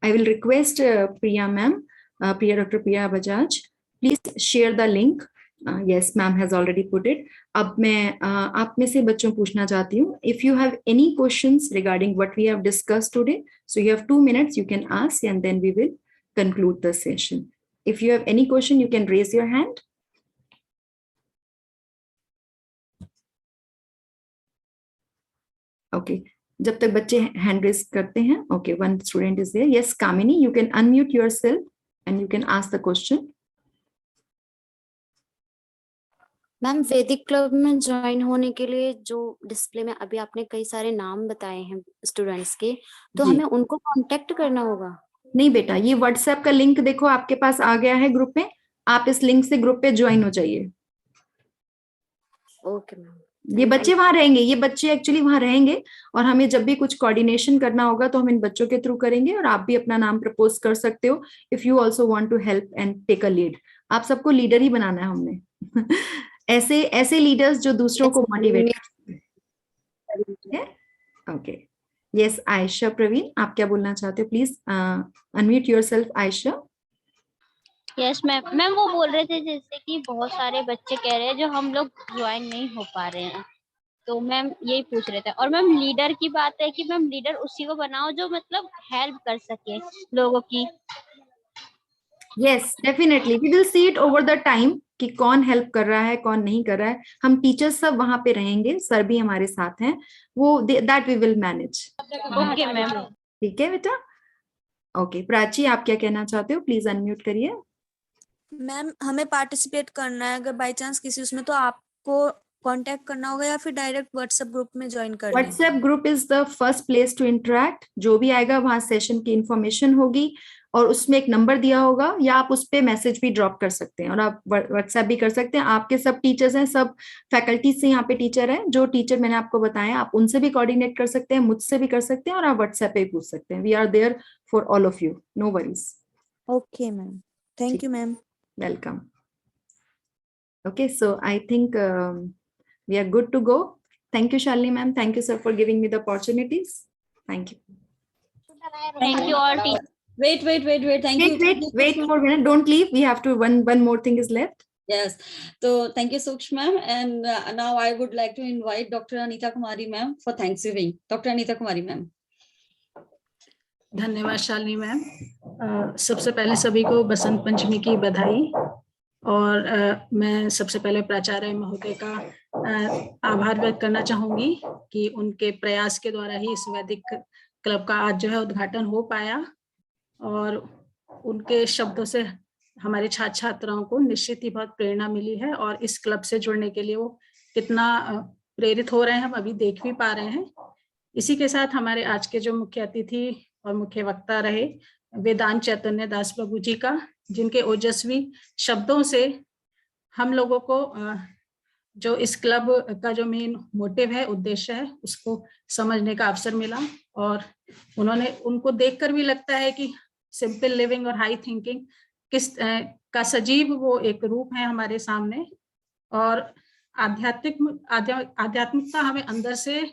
I will request Priya ma'am, Dr. Priya Bajaj, please share the link. Yes, ma'am has already put it. अब मैं आप में से बच्चों पूछना चाहती हूँ. If you have any questions regarding what we have discussed today, so you have 2 minutes, you can ask and then we will conclude the session. If you have any question, you can raise your hand. Okay. जब तक बच्चे hand raise करते हैं. Okay, one student is there. Yes Kamini, you can unmute yourself and you can ask the question. Ma'am, Vedic club में join होने के लिए जो डिस्प्ले में अभी आपने कई सारे नाम बताए हैं स्टूडेंट्स के, तो हमें उनको कांटेक्ट करना होगा? नहीं बेटा, ये व्हाट्सएप का लिंक देखो आपके पास आ गया है ग्रुप में. आप इस लिंक से ग्रुप पे ज्वाइन हो जाइए. Okay ma'am. ये बच्चे वहां रहेंगे, ये बच्चे एक्चुअली वहां रहेंगे और हमें जब भी कुछ कोऑर्डिनेशन करना होगा तो हम इन बच्चों के थ्रू करेंगे. और आप भी अपना नाम प्रपोज कर सकते हो if you also want to help and take a lead. आप सबको लीडर ही बनाना है हमने. ऐसे लीडर्स जो दूसरों को मोटिवेट करते हैं. ओके, यस आयशा प्रवीण, आप क्या बोलना चाहते हो? Please unmute yourself Ayesha. Yes ma'am. Ma'am वो बोल रहे थे जैसे कि बहुत सारे बच्चे कह रहे हैं जो हम लोग ज्वाइन नहीं हो पा रहे हैं, तो मैम यही पूछ रहे थे. और मैम लीडर की बात है कि मैम लीडर उसी को बनाओ जो मतलब हेल्प कर सके लोगों की. Yes definitely, we will see it over the time कि कौन हेल्प कर रहा है कौन नहीं कर रहा है. हम टीचर्स सब वहां पे रहेंगे, सर भी हमारे साथ हैं, वो that we will manage. Okay ma'am. ठीक है बेटा. ओके प्राची, आप क्या कहना चाहते हो? प्लीज अनम्यूट करिए. मैम, हमें पार्टिसिपेट करना है, अगर बाय चांस किसी उसमें, तो आपको कांटेक्ट करना होगा या फिर डायरेक्ट व्हाट्सएप ग्रुप में ज्वाइन करना है? WhatsApp group is the first place to interact. जो भी आएगा वहां सेशन की इंफॉर्मेशन होगी और उसमें एक नंबर दिया होगा, या आप उस पे मैसेज भी ड्रॉप कर सकते हैं और आप व्हाट्सएप भी कर सकते हैं. आपके सब टीचर्स हैं, सब फैकल्टी से यहाँ पे टीचर हैं. जो टीचर मैंने आपको बताया आप उनसे भी कोऑर्डिनेट कर सकते हैं, मुझसे भी कर सकते हैं और आप व्हाट्सएप पे भी पूछ सकते हैं. We are there for all of you, no worries. Okay ma'am, thank you ma'am. Welcome. Okay, so I think we are good to go. Thank you, Shalini ma'am. Thank you, sir, for giving me the opportunities. Thank you. Thank you all teachers. Wait. Thank you. Wait for a minute. Don't leave. We have to, one more thing is left. Yes. So thank you, Suksh ma'am. And now I would like to invite Dr. Anita Kumari ma'am for Thanksgiving. Dr. Anita Kumari ma'am. धन्यवाद Shalini ma'am. सबसे पहले सभी को बसंत पंचमी की बधाई. और मैं सबसे पहले प्राचार्य महोदय का आभार व्यक्त करना चाहूंगी कि उनके प्रयास के द्वारा ही इस वैदिक क्लब का आज जो है उद्घाटन हो पाया. और उनके शब्दों से हमारे छात्र छात्राओं को निश्चित ही बहुत प्रेरणा मिली है और इस क्लब से जुड़ने के लिए वो कितना प्रेरित हो रहे हैं हम अभी देख भी पा रहे हैं. इसी के साथ हमारे आज के जो मुख्य अतिथि और मुख्य वक्ता रहे वेदांत चैतन्य दास प्रभु जी का, जिनके ओजस्वी शब्दों से हम लोगों को जो इस क्लब का जो मेन मोटिव है, उद्देश्य है, उसको समझने का अवसर मिला. और उनको देखकर भी लगता है कि सिंपल लिविंग और हाई थिंकिंग किस का सजीव वो एक रूप है हमारे सामने. और आध्यात्मिकता हमें अंदर से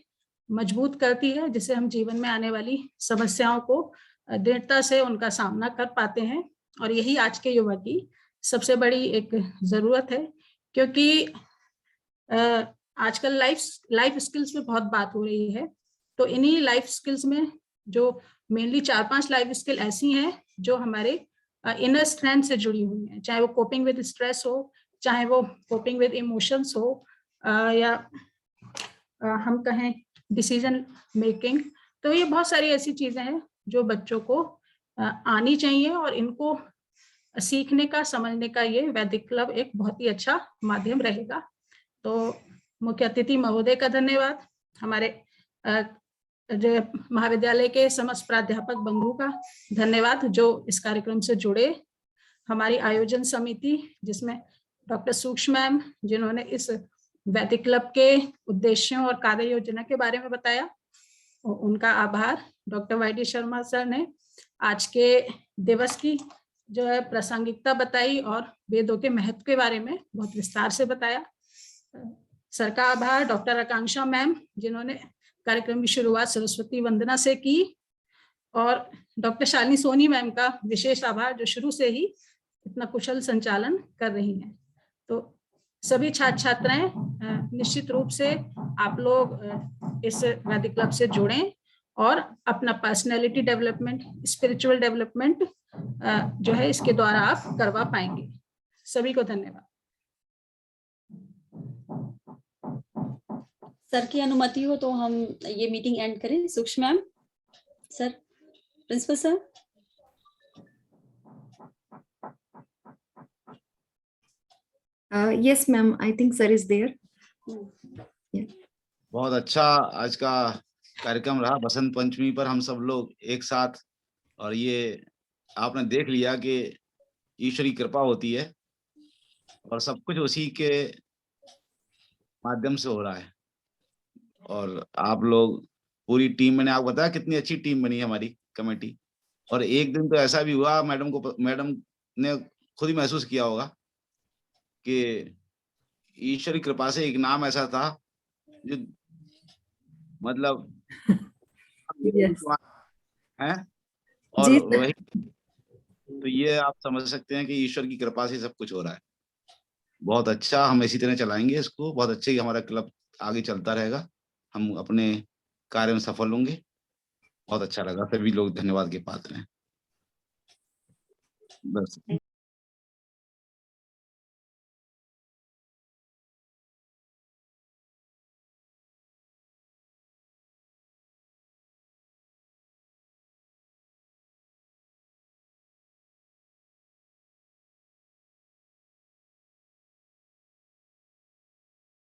मजबूत करती है, जिससे हम जीवन में आने वाली समस्याओं को दृढ़ता से उनका सामना कर पाते हैं. और यही आज के युवा की सबसे बड़ी एक जरूरत है, क्योंकि आजकल लाइफ स्किल्स पे बहुत बात हो रही है. तो इन्हीं लाइफ स्किल्स में जो मेनली 4-5 लाइफ स्किल ऐसी हैं जो हमारे इनर स्ट्रेंथ से जुड़ी हुई हैं, चाहे वो कोपिंग विद स्ट्रेस हो, चाहे वो कोपिंग विद इमोशंस हो, या हम कहें डिसीजन मेकिंग. तो ये बहुत सारी ऐसी चीजें हैं जो बच्चों को आनी चाहिए और इनको सीखने का, समझने का ये वैदिक क्लब एक बहुत ही अच्छा माध्यम रहेगा. तो मुख्य अतिथि महोदय का धन्यवाद, हमारे जो महाविद्यालय के समस्त प्राध्यापक बंधु का धन्यवाद जो इस कार्यक्रम से जुड़े, हमारी आयोजन समिति जिसमें डॉक्टर सूक्ष्म मैम जिन्होंने इस वैदिक क्लब के उद्देश्यों और कार्य योजना के बारे में बताया, उनका आभार. Doctor Y D Sharma sir ने आज के दिवस की जो है प्रासंगिकता बताई और वेदों के महत्व के बारे में बहुत विस्तार से बताया. सर का आभार, डॉक्टर आकांक्षा मैम जिन्होंने कार्यक्रम की शुरुआत सरस्वती वंदना से की, और डॉक्टर शालिनी सोनी मैम का विशेष आभार जो शुरू से ही इतना कुशल संचालन कर रही हैं। तो सभी छात्र छात्राएं निश्चित रूप से आप लोग इस वैदिक क्लब से जुड़ें और अपना पर्सनैलिटी डेवलपमेंट, स्पिरिचुअल डेवलपमेंट जो है इसके द्वारा आप करवा पाएंगे। सभी को धन्यवाद। सर की अनुमति हो तो हम ये मीटिंग एंड करें। Sukshma ma'am, sir, principal sir. Yes, ma'am. I think sir is there. बहुत अच्छा आज का कार्यक्रम रहा बसंत पंचमी पर हम सब लोग एक साथ, और ये आपने देख लिया कि ईश्वरी कृपा होती है और सब कुछ उसी के माध्यम से हो रहा है। और आप लोग पूरी टीम, मैंने आपको बताया कितनी अच्छी टीम बनी है हमारी कमेटी। और एक दिन तो ऐसा भी हुआ, मैडम ने खुद ही महसूस किया होगा कि ईश्वरी कृपा से एक नाम ऐसा था जो मतलब है, और जी, वही तो ये आप समझ सकते हैं कि ईश्वर की कृपा से सब कुछ हो रहा है। बहुत अच्छा, हम इसी तरह चलाएंगे इसको, बहुत अच्छे ही हमारा क्लब आगे चलता रहेगा, हम अपने कार्य में सफल होंगे। बहुत अच्छा लगा, सभी लोग धन्यवाद के पात्र हैं। बस।